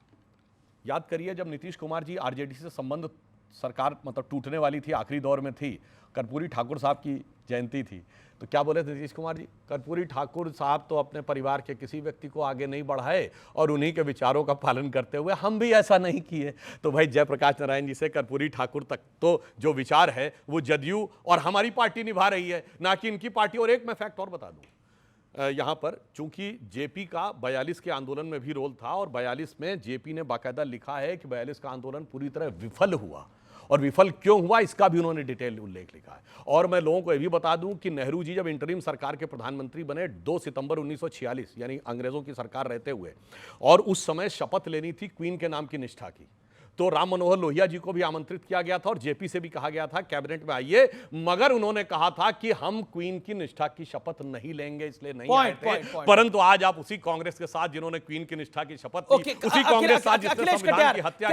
याद करिए, जब नीतीश कुमार जी आरजेडी से संबंध सरकार मतलब टूटने वाली थी, आखिरी दौर में थी, कर्पूरी ठाकुर साहब की जयंती थी, तो क्या बोले थे नीतीश कुमार जी? कर्पूरी ठाकुर साहब तो अपने परिवार के किसी व्यक्ति को आगे नहीं बढ़ाए और उन्हीं के विचारों का पालन करते हुए हम भी ऐसा नहीं किए। तो भाई जयप्रकाश नारायण जी से कर्पूरी ठाकुर तक तो जो विचार है वो जदयू और हमारी पार्टी निभा रही है, ना कि इनकी पार्टी। और एक मैं फैक्ट और बता दूं यहाँ पर, चूंकि जेपी का 42 के आंदोलन में भी रोल था और 42 में जेपी ने बाकायदा लिखा है कि 42 का आंदोलन पूरी तरह विफल हुआ, और विफल क्यों हुआ इसका भी उन्होंने डिटेल उल्लेख लिखा है। और मैं लोगों को यह भी बता दूं कि नेहरू जी जब इंटरिम सरकार के प्रधानमंत्री बने 2 सितंबर 1946, यानी अंग्रेजों की सरकार रहते हुए, और उस समय शपथ लेनी थी क्वीन के नाम की निष्ठा की, तो राम मनोहर लोहिया जी को भी आमंत्रित किया गया था और जेपी से भी कहा गया था कैबिनेट में आइए, मगर उन्होंने कहा था कि हम क्वीन की निष्ठा की शपथ नहीं लेंगे, इसलिए नहीं आए थे। परंतु आज आप उसी कांग्रेस के साथ जिन्होंने क्वीन की निष्ठा की शपथ ली, उसी कांग्रेस के साथ जिसने संविधान की हत्या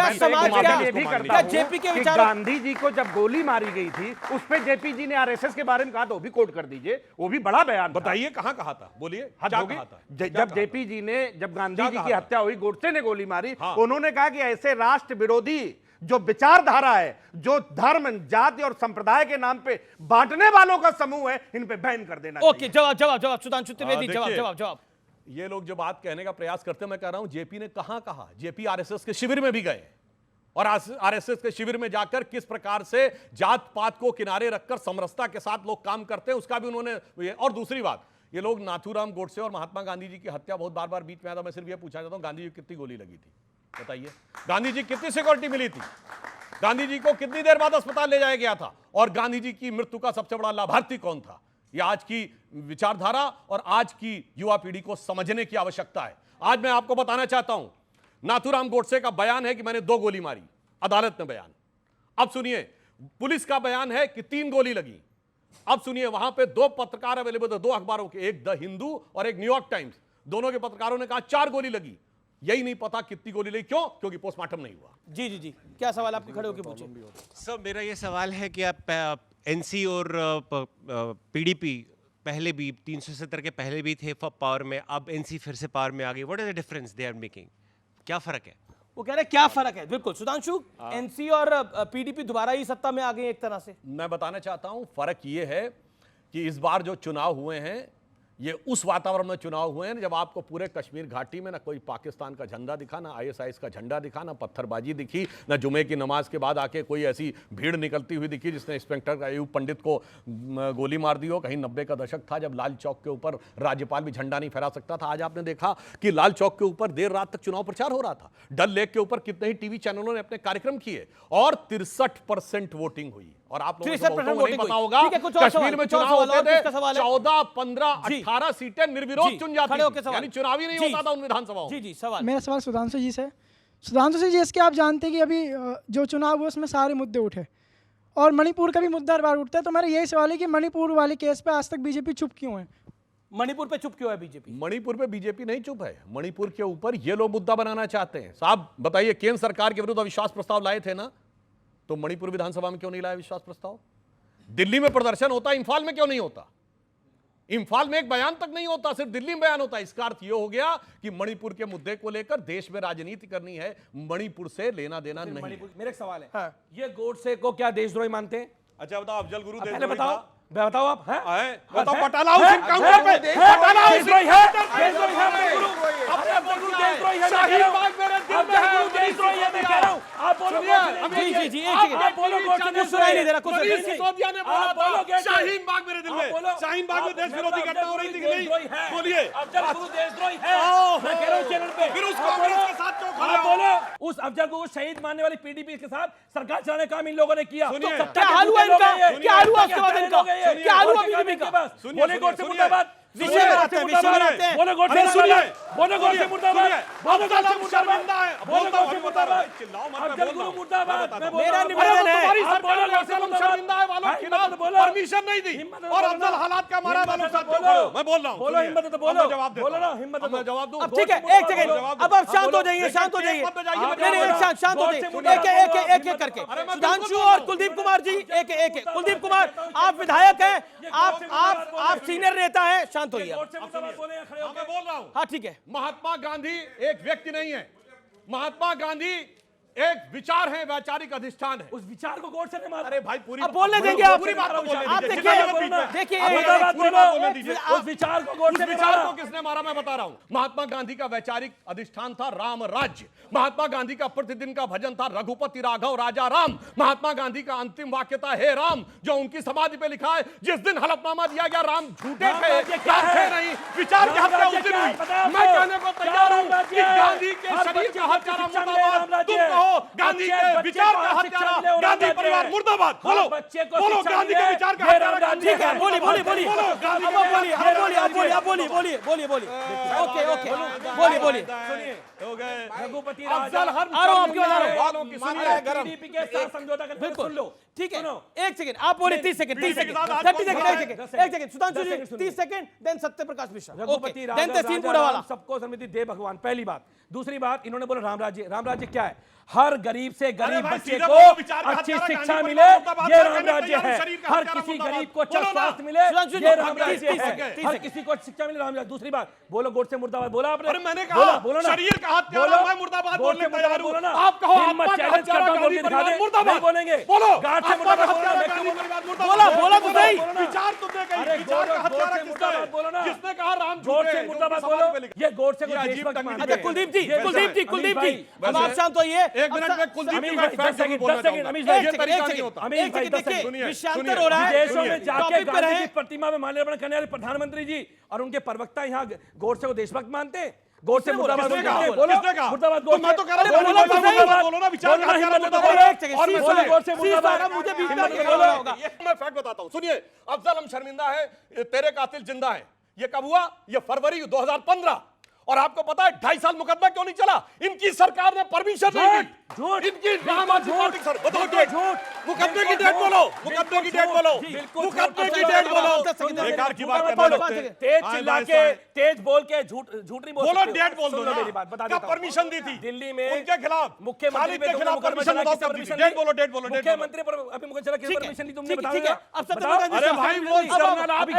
की, गांधी जी को जब गोली मारी गई थी उस पर जेपी जी ने आरएसएस के बारे में कहा, तो वो भी कोट कर दीजिए, वो भी बड़ा बयान। बताइए कहां कहा था, बोलिए। जब जेपी जी ने, जब गांधी जी की हत्या हुई, गोडसे ने गोली मारी, उन्होंने कहा कि ऐसे राष्ट्र विरोधी जो विचारधारा है, जो धर्म, जाति और संप्रदाय के नाम पे बांटने वालों का समूह है, इन पे बैन कर देना चाहिए। जवाब सुधांशु त्रिवेदी, जवाब। ये लोग जो बात कहने का प्रयास करते हैं, मैं कह रहा हूं जेपी ने कहां कहा। जेपी आरएसएस के शिविर में भी गए और आरएसएस के शिविर में जाकर किस प्रकार से जात पात को किनारे रखकर समरसता के साथ लोग काम करते हैं उसका भी उन्होंने। और दूसरी बात, ये लोग नाथूराम गोडसे और महात्मा गांधी जी की हत्या बहुत बार बार बीच में आता। मैं सिर्फ ये पूछना चाहता हूं, गांधी जी कितनी गोली लगी थी बताइए? गांधी जी कितनी सिक्योरिटी मिली थी? गांधी जी को कितनी देर बाद अस्पताल ले जाया गया था? और गांधी जी की मृत्यु का सबसे बड़ा लाभार्थी कौन था? यह आज की विचारधारा और आज की युवा पीढ़ी को समझने की आवश्यकता है। आज मैं आपको बताना चाहता हूं, नाथूराम गोडसे का बयान है कि मैंने 2 गोली मारी, अदालत में बयान। अब सुनिए, पुलिस का बयान है कि 3 गोली लगी। अब सुनिए, वहां पे 2 पत्रकार अवेलेबल थे, 2 अखबारों के, एक द हिंदू और एक न्यूयॉर्क टाइम्स। दोनों के पत्रकारों ने कहा 4 गोली लगी। यही नहीं पता कितनी गोली लगी। क्यों? क्योंकि पोस्टमार्टम नहीं हुआ। जी, क्या सवाल आपके खड़े होकर पूछे? सर, मेरा ये सवाल है कि आप एनसी और पीडीपी पहले भी 370 के पहले भी थे पावर में, अब एनसी फिर से पावर में आ गई। What is the difference they are making? क्या फर्क है? वो कह रहे हैं क्या फर्क है। बिल्कुल सुधांशु, एनसी और पीडीपी दोबारा ही सत्ता में आ गए एक तरह से। मैं बताना चाहता हूं, फर्क ये है कि इस बार जो चुनाव हुए हैं ये उस वातावरण में चुनाव हुए हैं जब आपको पूरे कश्मीर घाटी में ना कोई पाकिस्तान का झंडा दिखा, ना आईएसआईएस का झंडा दिखा, ना पत्थरबाजी दिखी, ना जुमे की नमाज के बाद आके कोई ऐसी भीड़ निकलती हुई दिखी जिसने इंस्पेक्टर अयूब पंडित को गोली मार दी हो। कहीं 90 का दशक था जब लाल चौक के ऊपर राज्यपाल भी झंडा नहीं फहरा सकता था। आज आपने देखा कि लाल चौक के ऊपर देर रात तक चुनाव प्रचार हो रहा था। डल लेक के ऊपर कितने ही टीवी चैनलों ने अपने कार्यक्रम किए और 63% वोटिंग हुई। और आप लोगों को नहीं पता होगा, कश्मीर में चुनाव होते थे 14, 15, 18 सीटें निर्विरोध चुन जाती थी, यानी चुनाव ही नहीं होता था उन विधानसभाओं। जी सवाल। मेरा सवाल सुधांशु जी से। सुधांशु जी, इसके आप जानते हैं कि अभी जो चुनाव हुआ उसमें सारे मुद्दे उठे और मणिपुर का भी मुद्दा हर बार उठता है, तो मेरा यही सवाल है कि मणिपुर वाले केस पे आज तक बीजेपी चुप क्यों है? मणिपुर पे चुप क्यों है बीजेपी? मणिपुर पे बीजेपी नहीं चुप है। मणिपुर के ऊपर ये लोग मुद्दा बनाना चाहते हैं। साहब बताइए, केंद्र सरकार के विरुद्ध अविश्वास प्रस्ताव लाए थे ना, तो मणिपुर विधानसभा में क्यों नहीं लाया विश्वास प्रस्ताव? दिल्ली में प्रदर्शन होता, इंफाल में क्यों नहीं होता? इंफाल में एक बयान तक नहीं होता, सिर्फ दिल्ली में बयान होता है। इसका अर्थ यह हो गया कि मणिपुर के मुद्दे को लेकर देश में राजनीति करनी है, मणिपुर से लेना देना नहीं। मेरा एक सवाल है, ये गोडसे को क्या देशद्रोही मानते हैं? अच्छा बताओ, अफजल गुरु पहले बताओ आप। बताओ, बटाला हाउसिंग काउंटर पे, बटाला हाउसिंग देशद्रोही है, शाहीन बाग में देशद्रोही है, मैं कह रहा हूं। आप बोलो जी एक सेकंड, आप बोलो कुछ सुनाई नहीं दे रहा, कुछ मनीष सिसोदिया ने बोला था शाहीन बाग मेरे दिल में, शाहीन बाग में देश विरोधी घटना हो रही थी कि नहीं? बोलिए। अफजल गुरु देशद्रोही है, मैं कह रहा हूं चैनल पे। फिर उस कांग्रेस के साथ क्यों खड़े आप हो? बोलो, उस अफजल को शहीद मानने वाली पीडीपी के साथ सरकार चलाने का काम इन लोगों ने किया। सुनिए, तो क्या हाल हुआ इनका? क्या हाल हुआ उसके बाद इनका? क्या हाल हुआ बीजेपी का? बोले गोडसे मुर्दाबाद, विषय में आते हैं, विषय में आते हैं। बोले गोडसे मुर्दाबाद, बोले गोडसे मुर्दाबाद, बोले गोडसे शर्मिंदा है, बोले बोलता हूं, गोडसे मुर्दाबाद। मुर्दाबाद, चिल्लाओ मत, मैं अफजल बोल रहा गुरु हूं। मुर्दाबाद। मेरा निवेदन है, तुम्हारी आप सरकार बोलो ने गोडसे तुम मुर्दाबाद। शर्मिंदा है वालों के खिलाफ बोलो। परमिशन नहीं दी हिम्मत और बोलो। अफजल हालात का मारा वालों के साथ क्यों बोलो। खड़े हो? मैं बोल रहा हूं। बोलो, हिम्मत है तो बोलो। मैं जवाब देता बोलो ना, हूं। हिम्मत है अब मैं तो। जवाब दूं। अब ठीक है, एक सेकंड, अब आप शांत हो जाइए, शांत हो जाइए। नहीं एक शांत हो जाइए, एक करके। सुधांशु और कुलदीप कुमार जी, एक कुलदीप कुमार, आप विधायक हैं, आप सीनियर नेता हैं, शांत होइए। मैं बोल रहा हूं। हाँ ठीक है। महात्मा गांधी एक व्यक्ति नहीं है, महात्मा गांधी एक विचार है, वैचारिक अधिष्ठान है। उस विचार को गोडसे ने मारा। अरे भाई पूरी अब बोलने देंगे आप? पूरी बात तो बोलने आप दीजिए। देखिए, देखिए उस विचार को गोडसे उस ने विचार मारा। को किसने मारा मैं बता रहा हूं। महात्मा गांधी का वैचारिक अधिष्ठान था राम राज्य। महात्मा गांधी का प्रतिदिन का भजन था रघुपति राघव राजा राम। महात्मा गांधी का अंतिम वाक्य था हे राम, जो उनकी समाधि पे लिखा है। जिस दिन हलफनामा दिया गया राम झूठे थे, राम थे नहीं, विचार की हत्या उस दिन हुई। मैं कहने को तैयार हूं कि गांधी के शरीर का हत्यारा मुर्दाबाद, तुम कहो गांधी के विचार का हत्यारा, गांधी परिवार मुर्दाबाद। बोलो बोलो गांधी के विचार का हत्यारा। ठीक है, बोलिए बोलिए बोलिए, बोलो गांधी अब के बोलिए, अब बोलिए, अब बोलिए, अब बोलिए, बोलिए बोलिए बोलिए। ओके ओके, बोलिए बोलिए। हो गए रघुपति अफजल हर आ रहा हूं, आपकी बता रहा हूं। वालों की सुनिए टीडीपी के साथ समझौता करके बिल्कुल सुन लो। ठीक है, एक सेकंड आप बोले, 30 सेकंड, 30 सेकंड, 30 सेकंड, एक second Sudhanshu ji, 30 second, then Satyaprakash Mishra, Raghupati then Tehseen पूरा वाला। सबको समिति दे भगवान, पहली बात। दूसरी बात, इन्होंने बोला राम राज्य। राम राज्य क्या है? हर गरीब से गरीब बच्चे को अच्छी शिक्षा मिले, ये राम राज्य है। हर किसी गरीब को अच्छा स्वास्थ्य मिले, ये राम राज्य है। हर किसी को शिक्षा मिले, राम राज्य। दूसरी बात, बोलो गोडसे मुर्दाबाद। बोला आपने? अरे मैंने कहा बोलो ना, शरीर का हत्यारा, मैं मुर्दाबाद बोलने तैयार हूं। आप कहो हिम्मत चैलेंज करता हूं, बोल के दिखा दे। मुर्दाबाद बोलेंगे, बोलो गार्ड से मुर्दाबाद बोला बोला तो सही। विचार तुमने कही, विचार का हत्यारा किसका है? बोलो ना, जिसने कहा राम गोडसे मुर्दाबाद बोलो। ये गोडसे को देशभक्त मानते अच्छा हैं। कुलदीप जी, कुलदीप जी, अब आप शांत होइए। एक मिनट में कुलदीप अमीश जी भाई, का फैक्ट 10 सेकंड, बोलना 10 सेकंड, चाहूंगा। अमीश भाई, ये तरीका नहीं होता। अमीश भाई, 10 देखिए, सेकंड। विषयांतर हो रहा है, विदेशों में जाके टॉपिक पे गांधी रहे। की प्रतिमा में माल्यार्पण करने वाले प्रधानमंत्री जी और उनके प्रवक्ता यहाँ गोडसे को देशभक्त मानते हैं। गोडसे मुर्दाबाद किसने कहा? बोलो, किसने कहा? मुर्दाबाद तो मैं तो कह रहा हूं, बोलो, बोलो, मुर्दाबाद, बोलो ना, विचार बोलो का ना, हत्यारा हिम्मत है तो मुर्दाबाद। बोलो। एक सेकंड, और मैं बोलो, सुनिए, गोडसे मुर्दाबाद। मुझे बीच में हिम्मत है तो बोलना बोलो। होगा। मैं फैक्ट बताता हूं, सुनिए। अफजल हम शर्मिंदा है, तेरे कातिल जिंदा है। ये कब हुआ? ये फरवरी 2015। और आपको पता है 2.5 साल मुकदमा क्यों नहीं चला? इनकी सरकार ने परमिशन नहीं दी। झूठ, इनकी ड्रामाटिक सर बताओ डेट, मुकदमे की डेट बोलो, मुकदमे की डेट बोलो, मुकदमे की डेट बोलो। बेकार की बात करने लगते हैं। तेज चिल्ला के, तेज बोल के, झूठ नहीं बोल बोलो, सकते हो। डेट बोल दो सुन लो ना। मेरी बात, बता क्या देता हूं। परमिशन दी थी दिल्ली में उनके खिलाफ? मुख्यमंत्री खालिद पे के तुमने खिलाफ मुकदमा परमिशन चला, बताओ किससे कब दी थी? परमिशन डेट दी? बोलो, डेट बोलो, डेट बोलो। मुख्यमंत्री पर अभी मुझे चला किस परमिशन ली तुमने? बताओ ठीक है, जरा। अब सत्य बताओ। प्रकाश अरे भाई वो अब आप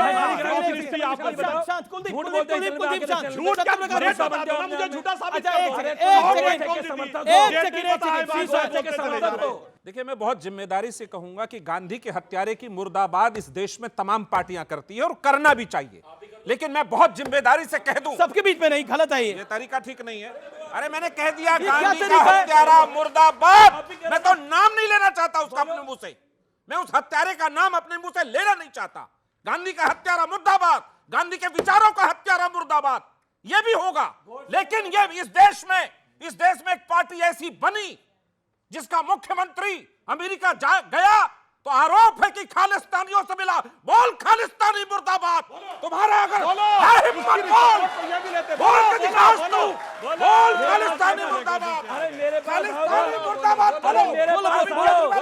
शांत, कुलदीप, झूठ कुलदीप, बोलते हैं, कुलदीप, कुलदीप, शांत। झूठ का सत्य प्रकाश डेट मिश्रा। बता दो ना, मुझे झूठा साबित अच्छा, कर एक दो। सेकंड, देखिए, मैं बहुत जिम्मेदारी से कहूंगा कि गांधी के हत्यारे की मुर्दाबाद इस देश में तमाम पार्टियां करती है और करना भी चाहिए, लेकिन मैं बहुत जिम्मेदारी से कह दूं, सबके बीच में नहीं, गलत है ये तरीका ठीक नहीं है। अरे मैंने कह दिया ये क्या गांधी का तरीका है? हत्यारा मुर्दाबाद। मैं तो नाम नहीं लेना चाहता उसका अपने मुंह से, मैं उस हत्यारे का नाम अपने मुंह से लेना नहीं चाहता। गांधी का हत्यारा मुर्दाबाद, गांधी के विचारों का हत्यारा मुर्दाबाद, ये भी होगा। लेकिन ये इस देश में एक पार्टी ऐसी बनी जिसका मुख्यमंत्री अमेरिका गया तो आरोप है कि खालिस्तानियों से मिला। बोल खालिस्तानी मुर्दाबाद। तुम्हारा अगर है हिम्मत, बोल के दिखाओ तू। बोल खालिस्तानी मुर्दाबाद। खालिस्तानी मुर्दाबाद बोलो।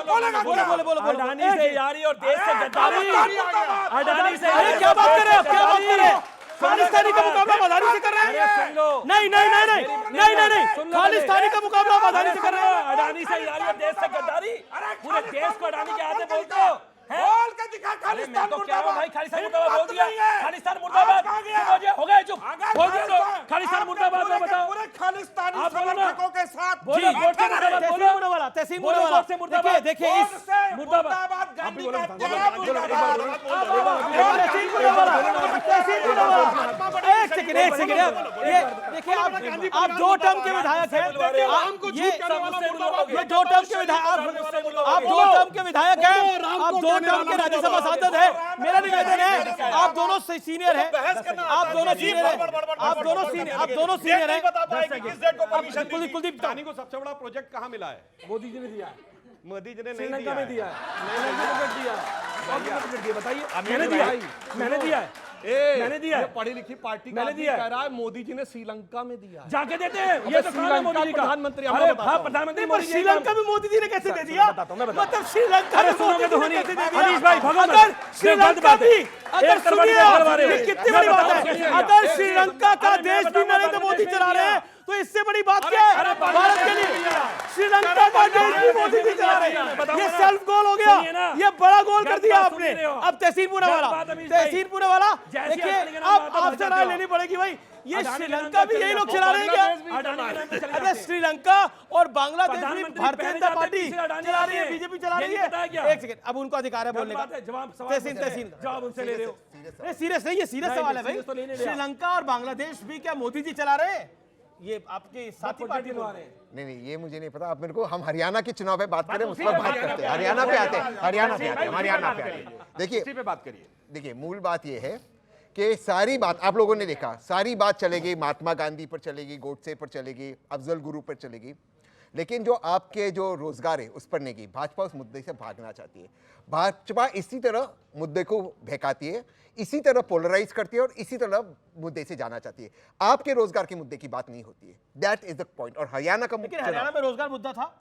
बोलेगा क्या? अडानी से यारी और देश से गद्दारी। अडानी से अरे क्या बात कर रहे हो, क्या बात कर रहे हो? खालिस्तानी का मुकाबला अदानी से कर रहे हैं? नहीं नहीं नहीं नहीं नहीं नहीं नहीं, खालिस्तानी का मुकाबला अदानी से कर रहे हैं। अडानी से यारी और देश से गद्दारी। पूरे देश को अडानी के आते बोलते हो। बोल के दिखा खालिस्तान मुर्दाबाद। भाई खालिस्तान मुर्दाबाद बोल दिया, खालिस्तान मुर्दाबाद हो गया, चुप बोल दिया तो खालिस्तान मुर्दाबाद में बताओ। पूरे खालिस्तानी समर्थकों के साथ बोलो गोड से मुर्दाबाद, बोलो मुर्दाबाद, तहसीन बोलो मुर्दाबाद, गोड से मुर्दाबाद। देखिए इस मुर्दाबाद गांधी का एक सेकंड ये देखिए आप 2 टर्म के विधायक हैं, ये 2 टर्म के विधायक, आप 2 टर्म के विधायक हैं, आप 2 टर्म के राज्यसभा सांसद हैं। मेरा निवेदन है आप दोनों सीनियर हैं, आप दोनों सीनियर हैं, आप दोनों सीनियर हैं। कुलदीप पानी को सबसे बड़ा प्रोजेक्ट कहाँ मिला है? मोदी जी ने दिया है, मोदी जी ने नहीं श्रीलंका दिया में है। दिया है, बताइए मैंने दिया है, मैंने दिया है, मैंने दिया है। पढ़ी लिखी पार्टी मैंने दिया है। कह रहा है मोदी जी ने श्रीलंका में दिया है। जाके देते हैं, ये तो श्रीलंका मोदी जी का प्रधानमंत्री। अरे हाँ प्रधानमंत्री मोदी जी श्रीलंका में मोदी जी ने कैसे दे दिया? मतलब श्रीलंका में सुनोगे तो मोदी जी ने कैसे दे दिया? हनीश भाई भगो अगर श्रीलंका भी, अगर सुनिए ये कितनी बड़ी बात है, अगर श्रीलंका का देश भी नरेंद्र मोदी चला रहे हैं तो इससे बड़ी बात क्या है भारत के लिए? श्रीलंका का देश भी मोदी जी चला रहे हैं, ये सेल्फ गोल हो गया, ये बड़ा गोल कर दिया आपने। अब तहसीन पूनावाला देखिए अब आपसे राय लेनी पड़ेगी भाई, ये श्रीलंका भी यही लोग चला रहे हैं क्या? अरे श्रीलंका और बांग्लादेश भी भारतीय जनता पार्टी चला रही है, बीजेपी चला रही है। एक सेकंड, अब उनको अधिकार है बोलने का। तहसीन जवाब उनसे ले रहे हो। सीरियस नहीं, ये सीरियस सवाल है भाई। श्रीलंका और बांग्लादेश भी क्या मोदी जी चला रहे हैं? ये आपके साथी पार्टी बोल रहे हैं। नहीं ये मुझे नहीं पता। आप मेरे को हम हरियाणा के चुनाव पे बात करें, उस पर बात करते हैं। हरियाणा पे आते हैं, हरियाणा पे आते हैं। देखिए बात करिए। देखिए मूल बात ये है कि सारी बात आप लोगों ने देखा, सारी बात चलेगी महात्मा गांधी पर चलेगी, गोडसे पर चलेगी, अफजल गुरु पर चलेगी, लेकिन जो आपके जो रोजगार है उस पर नहीं की। भाजपा उस मुद्दे से भागना चाहती है। भाजपा इसी तरह मुद्दे को बहकाती है, इसी तरह पोलराइज करती है और इसी तरह मुद्दे से जाना चाहती है। आपके रोजगार के मुद्दे की बात नहीं होती है। That is the point. और हरियाणा का लेकिन हरियाणा में रोजगार मुद्दा था,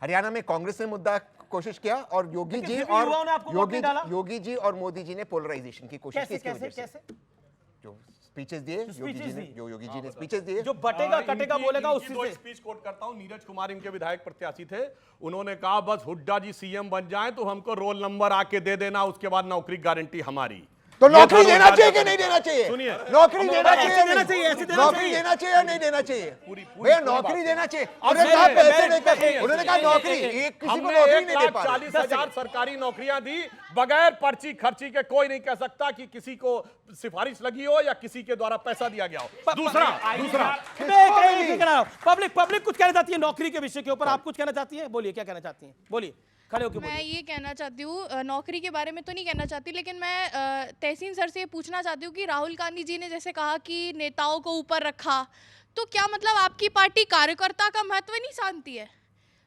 हरियाणा में कांग्रेस ने मुद्दा कोशिश किया और योगी जी और मोदी जी ने पोलराइजेशन की कोशिश की। कैसे? जो स्पीचेस दिए योगी जी ने स्पीचेस दिए, जो बटेगा कटेगा बोलेगा उससे दो स्पीच कोट करता हूं। नीरज कुमार इनके विधायक प्रत्याशी थे, उन्होंने कहा बस हुड्डा जी सीएम बन जाएं तो हमको रोल नंबर आके दे देना, उसके बाद नौकरी गारंटी हमारी। तो नौकरी देना चाहिए कि नहीं देना चाहिए? सुनिए, नौकरी देना चाहिए, नौकरी देना चाहिए या नहीं देना चाहिए? भैया नौकरी देना चाहिए। उन्होंने कहा पैसे नहीं, उन्होंने कहा नौकरी, एक किसी को नौकरी नहीं दे पा रहे। 40,000 सरकारी नौकरियां दी बगैर पर्ची खर्ची के। कोई नहीं कह सकता कि किसी को सिफारिश लगी हो या किसी के द्वारा पैसा दिया गया हो। दूसरा पब्लिक कुछ कहना चाहती है नौकरी के विषय के ऊपर, आप कुछ कहना चाहती हैं? बोलिए क्या कहना चाहती हैं, बोलिए खड़े होकर। मैं ये कहना चाहती हूँ, नौकरी के बारे में तो नहीं कहना चाहती, लेकिन मैं तहसीन सर से ये पूछना चाहती हूँ कि राहुल गांधी जी ने जैसे कहा कि नेताओं को ऊपर रखा, तो क्या मतलब आपकी पार्टी कार्यकर्ता का महत्व नहीं जानती है?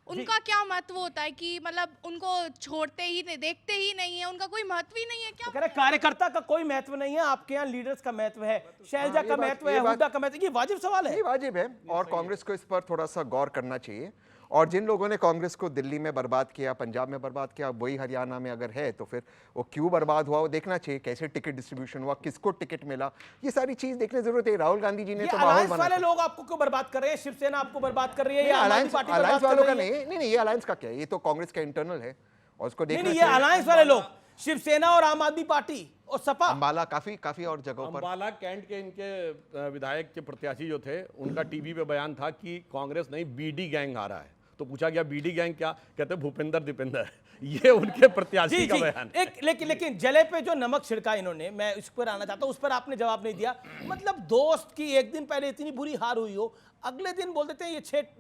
उनका क्या महत्व होता है कि मतलब उनको छोड़ते ही नहीं, देखते ही नहीं है, उनका कोई महत्व ही नहीं है क्या? तो कार्यकर्ता का कोई महत्व नहीं है, आपके यहाँ लीडर्स का महत्व है, शैलजा का महत्व है, हुड्डा का महत्व। ये वाजिब सवाल है, ये वाजिब है और कांग्रेस को इस पर थोड़ा सा गौर करना चाहिए। और जिन लोगों ने कांग्रेस को दिल्ली में बर्बाद किया, पंजाब में बर्बाद किया, वही हरियाणा में अगर है तो फिर वो क्यों बर्बाद हुआ वो देखना चाहिए। कैसे टिकट डिस्ट्रीब्यूशन हुआ, किसको टिकट मिला, ये सारी चीज देखने की जरूरत है। राहुल गांधी जी ने तो माहौल बनाया। वाले लोग आपको क्यों बर्बाद कर रहे हैं? शिवसेना आपको बर्बाद कर रही है, अलायंस वालों का नहीं, ये अलायंस का क्या है? ये तो कांग्रेस का इंटरनल है और उसको देखना चाहिए। ये अलायंस वाले लोग शिवसेना और आम आदमी पार्टी और सपा, अंबाला काफी और जगहों पर। अंबाला कैंट के इनके विधायक के प्रत्याशी जो थे, उनका टीवी पे बयान था कि कांग्रेस नहीं बीडी गैंग आ रहा है। तो पूछा गया बीडी गैंग क्या, कहते भूपेंद्र दीपेंद्र। ये उनके प्रत्याशी का बयान। लेकिन जले पे जो नमक छिड़का इन्होंने, मैं उस पर आना चाहता हूं, उस पर आपने जवाब नहीं दिया। मतलब दोस्त की एक दिन पहले इतनी बुरी हार हुई हो, अगले दिन बोल देते हैं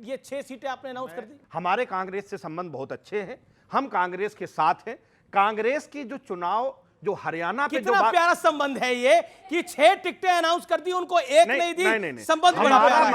ये 6 सीटें आपने अनाउंस कर दी। हमारे कांग्रेस से संबंध बहुत अच्छे हैं, हम कांग्रेस के साथ हैं। कांग्रेस की जो चुनाव जो हरियाणा पे कितना प्यारा संबंध है ये कि 6 टिकटें अनाउंस कर दी, उनको एक नहीं दी। संबंध बड़ा प्यारा है।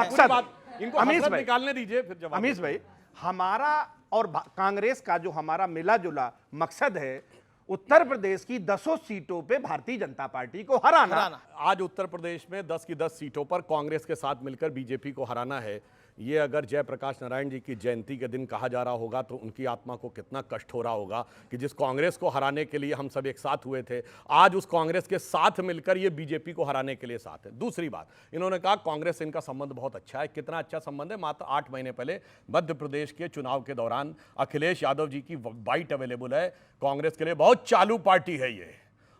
इनको हसरत निकालने दीजिए फिर जवाब। अमीश भाई, हमारा और कांग्रेस का जो हमारा मिला जुला मकसद है उत्तर प्रदेश की 10 सीटों पे भारतीय जनता पार्टी को हराना। आज उत्तर प्रदेश में 10 की 10 सीटों पर कांग्रेस के साथ मिलकर बीजेपी को हराना है। ये अगर जयप्रकाश नारायण जी की जयंती के दिन कहा जा रहा होगा तो उनकी आत्मा को कितना कष्ट हो रहा होगा कि जिस कांग्रेस को हराने के लिए हम सब एक साथ हुए थे, आज उस कांग्रेस के साथ मिलकर ये बीजेपी को हराने के लिए साथ है। दूसरी बात, इन्होंने कहा कांग्रेस से इनका संबंध बहुत अच्छा है। कितना अच्छा संबंध है? मात्र 8 महीने पहले मध्य प्रदेश के चुनाव के दौरान अखिलेश यादव जी की बाइट अवेलेबल है। कांग्रेस के लिए बहुत चालू पार्टी है ये,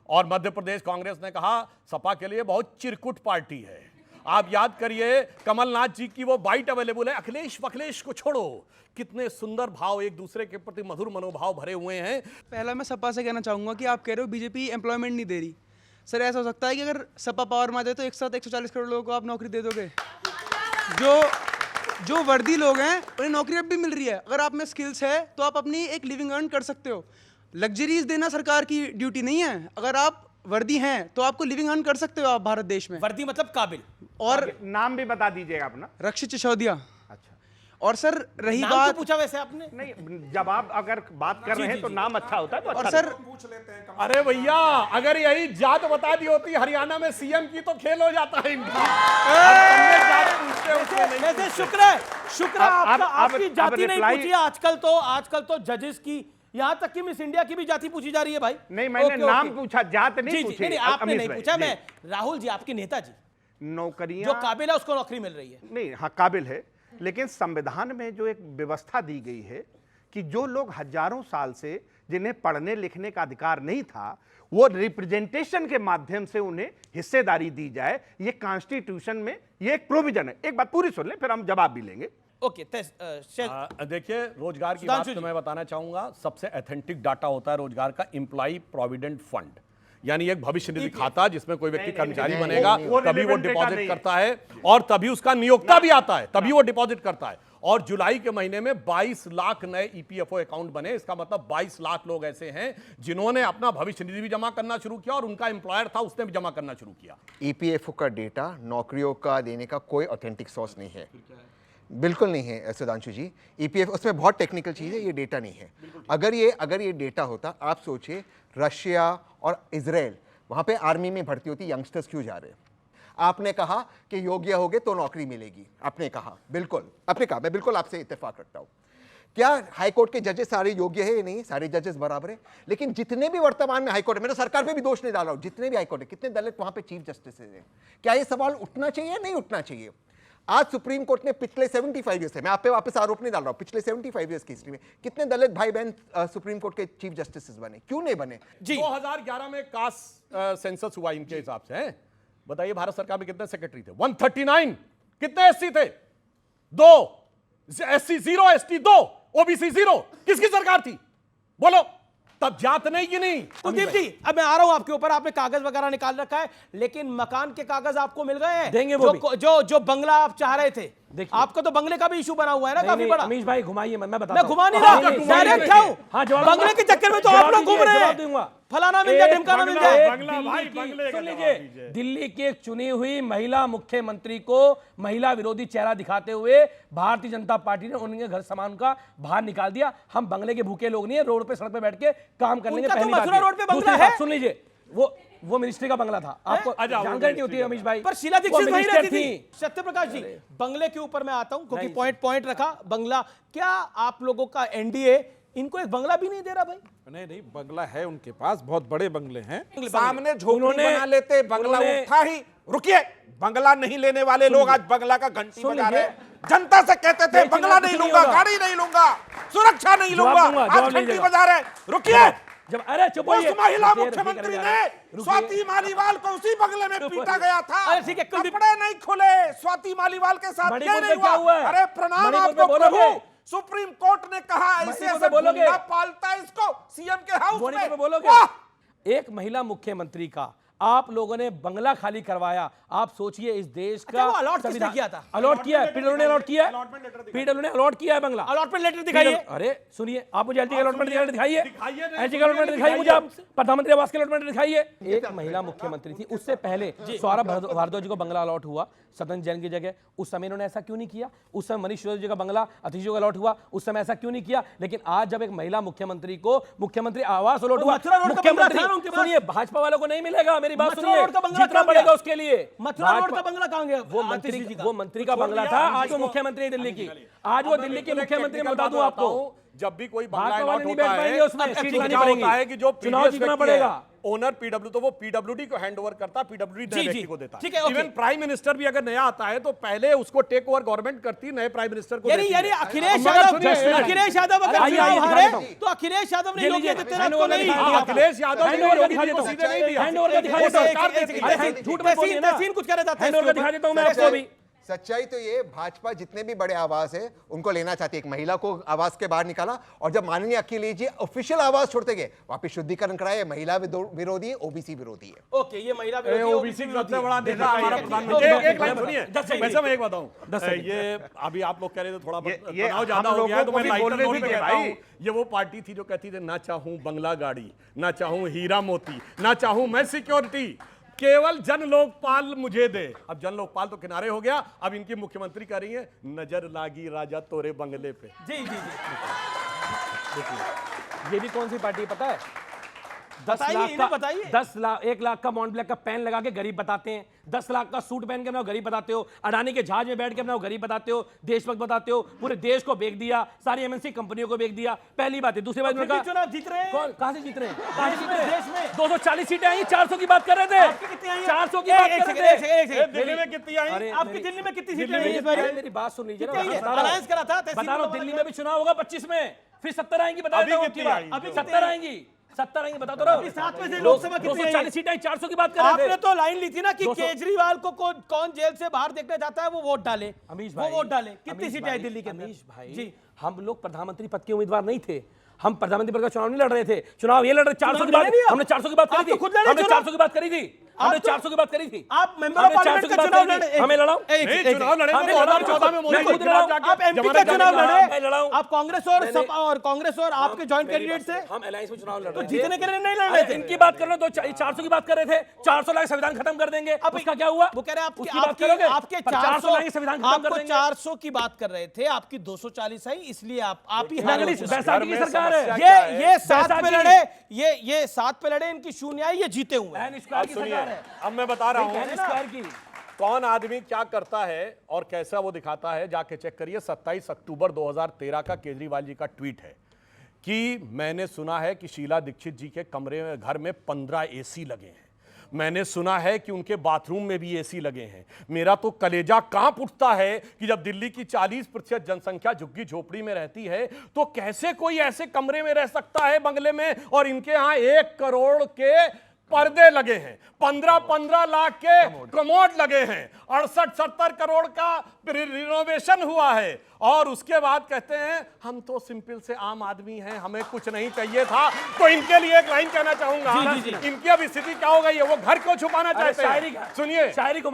और मध्य प्रदेश कांग्रेस ने कहा सपा के लिए बहुत चिरकुट पार्टी है। आप याद करिए, कमलनाथ जी की वो बाइट अवेलेबल है। अखिलेश को छोड़ो, कितने सुंदर भाव, एक दूसरे के प्रति मधुर मनोभाव भरे हुए हैं। पहला मैं सपा से कहना चाहूँगा कि आप कह रहे हो बीजेपी एम्प्लॉयमेंट नहीं दे रही। सर ऐसा हो सकता है कि अगर सपा पावर में आ जाए तो एक साथ 140 करोड़ लोगों को आप नौकरी दे दोगे? जो वर्दी लोग हैं उन्हें नौकरी अब भी मिल रही है। अगर आप में स्किल्स है तो आप अपनी एक लिविंग अर्न कर सकते हो। लग्जरीज देना सरकार की ड्यूटी नहीं है। अगर आप वर्दी हैं तो आपको लिविंग अर्न कर सकते हो आप भारत देश में। वर्दी मतलब काबिल। और नाम भी बता दीजिएगा अपना। रक्षित सिसोदिया। अच्छा। और सर रही नाम बात, तो पूछा वैसे आपने? नहीं, जब आप अगर बात कर रहे हैं तो नाम अच्छा होता है तो और अच्छा सर पूछ लेते हैं। अरे भैया, अगर यही जात बता दी होती हरियाणा में सीएम की तो खेल हो जाता है इनका। वैसे शुक्र है आपकी जाति नहीं पूछी। आजकल तो जजेस की, यहां तक कि मिस इंडिया की भी जाति पूछी जा रही है भाई। नहीं, मैंने नाम पूछा, जात नहीं पूछी। नहीं, आपने नहीं पूछा। मैं राहुल जी, आपके नेताजी, नौकरियां जो काबिल है उसको नौकरी मिल रही है। नहीं, हाँ काबिल है, लेकिन संविधान में जो एक व्यवस्था दी गई है कि जो लोग हजारों साल से जिन्हें पढ़ने लिखने का अधिकार नहीं था, वो रिप्रेजेंटेशन के माध्यम से उन्हें हिस्सेदारी दी जाए, ये कॉन्स्टिट्यूशन में ये एक प्रोविजन है। एक बात पूरी सुन लें, फिर हम जवाब भी लेंगे। ओके, देखिए, रोजगार की बात तो मैं बताना चाहूंगा, सबसे ऑथेंटिक डाटा होता है रोजगार का एम्प्लॉय प्रोविडेंट फंड, यानी एक भविष्य निधि खाता जिसमें कोई व्यक्ति कर्मचारी बनेगा तभी वो डिपॉजिट करता है और तभी उसका नियोक्ता भी आता है, तभी वो डिपॉजिट करता है। और जुलाई के महीने में 22 लाख नए ईपीएफओ अकाउंट बने। इसका मतलब 22 लाख लोग ऐसे हैं जिन्होंने अपना भविष्य निधि भी जमा करना शुरू किया और उनका एम्प्लॉयर था उसने भी जमा करना शुरू किया। ईपीएफओ का डेटा नौकरियों का देने का कोई ऑथेंटिक सोर्स नहीं है, बिल्कुल नहीं है सुधांशु जी। ईपीएफ उसमें बहुत टेक्निकल चीज़ है, ये डेटा नहीं है। अगर ये डेटा होता, आप सोचिए रशिया और इजराइल, वहाँ पे आर्मी में भर्ती होती, यंगस्टर्स क्यों जा रहे हैं? आपने कहा कि योग्य होगे तो नौकरी मिलेगी, आपने कहा, बिल्कुल आपने कहा, मैं बिल्कुल आपसे इत्तेफाक रखता हूँ। क्या हाईकोर्ट के जजेस सारे योग्य है? नहीं, सारे जजेस बराबर है। लेकिन जितने भी वर्तमान में हाईकोर्ट है, मैं तो सरकार पे भी दोष नहीं डाल रहा हूँ, जितने भी हाईकोर्ट है, कितने दलित वहाँ पे चीफ जस्टिस हैं? क्या ये सवाल उठना चाहिए या नहीं उठना चाहिए? आज सुप्रीम कोर्ट ने पिछले 75 ईयर्स से, मैं आप पे वापस आरोप नहीं डाल रहा हूं, पिछले 75 ईयर्स की हिस्ट्री में कितने दलित भाई बहन सुप्रीम कोर्ट के चीफ जस्टिस बने? क्यों नहीं बने? 2011 में कास्ट सेंसस हुआ इनके हिसाब से, हैं? बताइए भारत सरकार में कितने सेक्रेटरी थे? 139। कितने एससी थे? 2। SC 0, ST 2, OBC 0। किसकी सरकार थी बोलो? तब जात नहीं कि नहीं? कुलदीप जी, अब मैं आ रहा हूं आपके ऊपर। आपने कागज वगैरह निकाल रखा है, लेकिन मकान के कागज आपको मिल गए हैं? देंगे वो भी। जो बंगला आप चाह रहे थे, आपको तो बंगले का भी इशू बना हुआ है ना, काफी बड़ा। अमीश भाई घुमाइए, मैं बताता मैं घुमा नहीं रहा, डायरेक्ट हूं। बंगले के चक्कर में तो आप लोग घूम रहे हैं, फलाना मिल जाए, ढिमकाना मिल जाए। सुन लीजिए, दिल्ली की एक चुनी हुई महिला मुख्यमंत्री को महिला विरोधी चेहरा दिखाते हुए भारतीय जनता पार्टी ने उनके घर सामान का बाहर निकाल दिया। हम बंगले के भूखे लोग नहीं है, रोड पे सड़क पे बैठ के काम करने के। पहली बात रोड पे बंगला है, सुन लीजिए, वो मिनिस्ट्री का बंगला था, आपको जानकारी नहीं होती है अमीश भाई। पर शीला दीक्षित वहीं रहती थी। सत्यप्रकाश जी, बंगले के ऊपर मैं आता हूं क्योंकि पॉइंट रखा बंगला। क्या आप लोगों का एनडीए इनको एक बंगला भी नहीं दे रहा भाई? नहीं, बंगला है उनके पास, बहुत बड़े बंगले हैं, सामने झोपड़ी बना लेते, बंगला उठा ही। रुकिए, बंगला नहीं लेने वाले लोग आज बंगला का घंटी बजा रहे हैं। जनता से कहते थे बंगला नहीं लूंगा, गाड़ी नहीं लूंगा, सुरक्षा नहीं लूंगा, आज घंटी बजा रहे। रुकिए, जब अरे चुप उस महिला मुख्यमंत्री ने स्वाति मालीवाल को उसी बंगले में पीटा गया था, कपड़े नहीं खुले, स्वाति मालीवाल के साथ क्या नहीं हुआ? अरे प्रणाम आपको प्रभु, सुप्रीम कोर्ट ने कहा ऐसे बोलोगे पालता इसको सीएम के हाउस में बोलोगे। एक महिला मुख्यमंत्री का आप लोगों ने बंगला खाली करवाया। आप सोचिए इस देश का अलॉट किसने किया था? अलॉट किया है, पीडब्ल्यू ने अलॉट किया है, पीडब्ल्यू ने अलॉट किया है बंगला। अलॉटमेंट लेटर दिखाइए। अरे सुनिए, आप मुझे एलजी का अलॉटमेंट दिखाइए, एलजी का अलॉटमेंट दिखाइए मुझे, आप प्रधानमंत्री आवास के अलॉटमेंट दिखाइए। एक महिला मुख्यमंत्री थी, उससे पहले सौरभ भारद्वाज जी को बंगला अलॉट हुआ सदन जैन की जगह। उस समय इन्होंने ऐसा क्यों नहीं किया? उस समय मनीष सिसोदिया जी का बंगला अतिश को अलॉट हुआ, उस समय ऐसा क्यों नहीं किया? लेकिन आज जब एक महिला मुख्यमंत्री को मुख्यमंत्री आवास अलॉट हुआ, मुख्यमंत्री सुनिए, भाजपा वालों को नहीं मिलेगा, मेरी बात मथुरा सुनिए, रोड का बंगला जीतना कहाँ पड़ेगा गया? उसके लिए। मथुरा रोड का बंगला कहाँ गया? वो मंत्री का बंगला था, आज वो मुख्यमंत्री है दिल्ली की, आज वो दिल्ली के मुख्यमंत्री। मैं बता दूं आपको, जब भी कोई बंगला भाजपा वाले अलॉट नहीं होता बैठ पाएंगे है, उसमें, सीट क्या लानी होता पड़ेगी, है कि जो चुनाव previous जीतना व्यक्ति है, पड़ेगा। ओनर पीडब्ल्यू, तो वो पीडब्ल्यूडी को हैंड ओवर करता है, पीडब्ल्यूडी नए जी, व्यक्ति जी, को देता ठीक है। है, ओके। इवन प्राइम मिनिस्टर भी अगर नया आता है तो पहले उसको टेक ओवर गवर्नमेंट करती, नए प्राइम मिनिस्टर को देती है। यानी अखिलेश मगर यादव, सुनिए, अखिलेश यादव अगर आइए, चुनाव आइए, हारे दिखा देता हूं। तो अखिलेश यादव ने ये योगी लीजिए, आदित्यनाथ को नहीं हाँ, दिया। अखिलेश यादव हैंड ने ओवर योगी दिखा जी देता को हूं, सीधे नहीं दिया। हैंड ओवर दिखा देता सरकार हूं, देती है। झूठ मत बोलिए ना, तहसीन कुछ कहना चाहते हैं हैंड ओवर दिखा देता हूं मैं आपको अभी। सच्चाई तो ये, भाजपा जितने भी बड़े आवाज है उनको लेना चाहती है। एक महिला को आवाज के बाहर निकाला, और जब माननीय अखिलेश जी ऑफिशियल आवाज छोड़ते गए, वापिस शुद्धिकरण कराए। महिला विरोधी है, ओबीसी विरोधी है। ओके, ये महिला ओबीसी सबसे बड़ा नेता हमारा प्रधानमंत्री। एक लाइन सुनिए, वैसे मैं एक बताऊं, ये अभी आप लोग कह रहे थे थोड़ा तनाव ज्यादा हो गया, तो मैं लाइटर नोट पे कहता हूं, ये वो पार्टी थी जो कहती थी ना चाहूं बंगला गाड़ी, ना चाहूं हीरा मोती, ना चाहूं मैं सिक्योरिटी, केवल जन लोकपाल मुझे दे। अब जन लोकपाल तो किनारे हो गया, अब इनकी मुख्यमंत्री कह रही है नजर लागी राजा तोरे बंगले पे। जी जी जी, देखिए ये भी कौन सी पार्टी है पता है? 10 लाख 1 लाख का मॉन्ट ब्लैक का पेन लगा के गरीब बताते हैं, 10 लाख का सूट पहन के अपना गरीब बताते हो, अडानी के जहाज में बैठ के अपना गरीब बताते हो, देशभक्त बताते हो, पूरे देश को बेच दिया, सारी एमएनसी कंपनियों को बेच दिया। पहली बात है। दूसरी बात, चुनाव जीत रहे हैं। कहां से जीत रहे हैं? देश में 240 सीटें आई, 400 की बात कर रहे थे। 400 की बात कर रहे थे। दिल्ली में कितनी आई? आपकी दिल्ली में कितनी सीटें आई इस बार? मेरी बात सुन लीजिए ना, अलायंस करा था, बता रहा हूं, दिल्ली में भी चुनाव होगा 25 में, फिर 70 आएंगी, बता देता हूं आपकी बात। अभी 70 आएंगी, 70 आएंगी, बता तो रहा हूं। 7 में से लोकसभा कितनी आई? 240 सीटें, 400 की बात कर रहे थे। आपने तो लाइन ली थी ना कि केजरीवाल को कौन जेल से बाहर देखने जाता है वो वोट डाले। अमीश वो भाई, वोट डाले। कितनी सीटें आई दिल्ली के अंदर? अमीश भाई जी, हम लोग प्रधानमंत्री पद के उम्मीदवार नहीं थे, हम प्रधानमंत्री पद का चुनाव नहीं लड़ रहे थे, चुनाव ये लड़ रहे। 400 की बात, हमने 400 की बात करी थी, हमने 400 की बात करी थी, हमने 400 की बात करी थी। आप मेंबर ऑफ पार्लियामेंट का चुनाव लड़े, हमें लड़ाओ, चुनाव लड़े 2014 में मोदी जी आप एमपी का चुनाव मैं लड़ा लड़े, आप कांग्रेस और आपके जॉइंट कैंडिडेट से हम अलायंस में चुनाव लड़ रहे थे, जीतने के लिए नहीं लड़ रहे थे। इनकी बात कर रहे हो, 400 की बात कर रहे थे, 400 लाख संविधान खत्म कर देंगे, अब उसका क्या हुआ? वो कह रहे हैं उसकी बात करोगे? आपके 400 लाख संविधान खत्म कर देंगे। 400 की बात कर रहे थे, आपकी 240 आई, इसलिए आप ही बैसाखी की सरकार है। ये 7 पे लड़े, ये 7 पे लड़े, इनकी 0 आई, ये जीते हुए हैं। अब मैं बता रहा हूं कौन आदमी क्या करता है और कैसा वो दिखाता है, जाके चेक करिए। 27 अक्टूबर 2013 का केजरीवाल जी का ट्वीट है कि मैंने सुना है कि शीला दीक्षित जी के कमरे में, घर में 15 एसी लगे हैं, मैंने सुना है कि उनके बाथरूम में भी एसी लगे हैं। मेरा तो कलेजा कांप उठता है कि जब दिल्ली की 40% जनसंख्या झुग्गी झोपड़ी में रहती है तो कैसे कोई ऐसे कमरे में रह सकता है, बंगले में, और इनके यहां 1 करोड़ के पर्दे लगे हैं, 15-15 लाख के कमोड लगे हैं, 68-70 करोड़ का रिनोवेशन हुआ है, और उसके बाद कहते हैं हम तो सिंपल से आम आदमी हैं, हमें कुछ नहीं चाहिए था। तो इनके लिए एक लाइन कहना चाहूंगा, इनकी अब स्थिति क्या हो गई है, वो घर को छुपाना चाहते हैं। सुनिए, शायरी को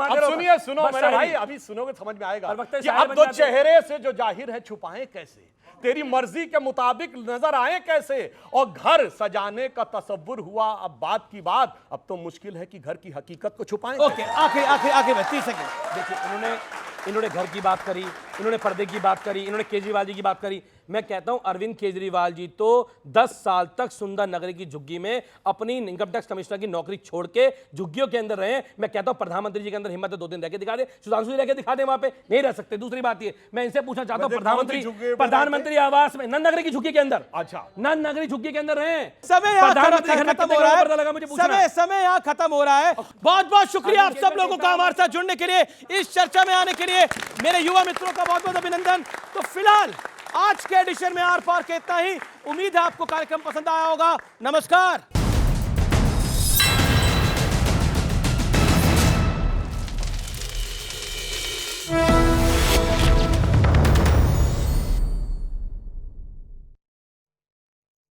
सुनो मेरे भाई, अभी सुनोगे समझ में आएगा कि अब तो चेहरे से जो जाहिर है छुपाएं कैसे, तेरी मर्जी के मुताबिक नजर आए कैसे, और घर सजाने का तसव्वुर हुआ अब बात की बात, अब तो मुश्किल है कि घर की हकीकत को छुपाएं। ओके, आखिरी 30 सेकंड। देखिए, इन्होंने घर की बात करी, इन्होंने पर्दे की बात करी, इन्होंने केजरीवाल जी की बात करी। मैं कहता हूं अरविंद केजरीवाल जी तो 10 साल तक सुंदर नगरी की झुग्गी में अपनी इनकम टैक्स कमिश्नर की नौकरी छोड़ के झुग्गियों के अंदर रहे। मैं कहता हूं प्रधानमंत्री जी के अंदर हिम्मत है, 2 दिन रह के दिखा दे, सुधांशु जी रह के दिखा दे, वहां पे नहीं रह सकते। दूसरी बात ये, मैं इनसे पूछना चाहता हूं, प्रधानमंत्री आवास में नंद नगरी की झुग्गी के अंदर, अच्छा नंद नगरी झुग्गी के अंदर रहे, समय खत्म हो रहा है, समय यहाँ खत्म हो रहा है। बहुत बहुत शुक्रिया आप सब लोगों का हमारे साथ जुड़ने के लिए, इस चर्चा में आने के लिए, मेरे युवा मित्रों का बहुत बहुत अभिनंदन। तो फिलहाल आज के एडिशन में आर पार के इतना ही। उम्मीद है आपको कार्यक्रम पसंद आया होगा। नमस्कार।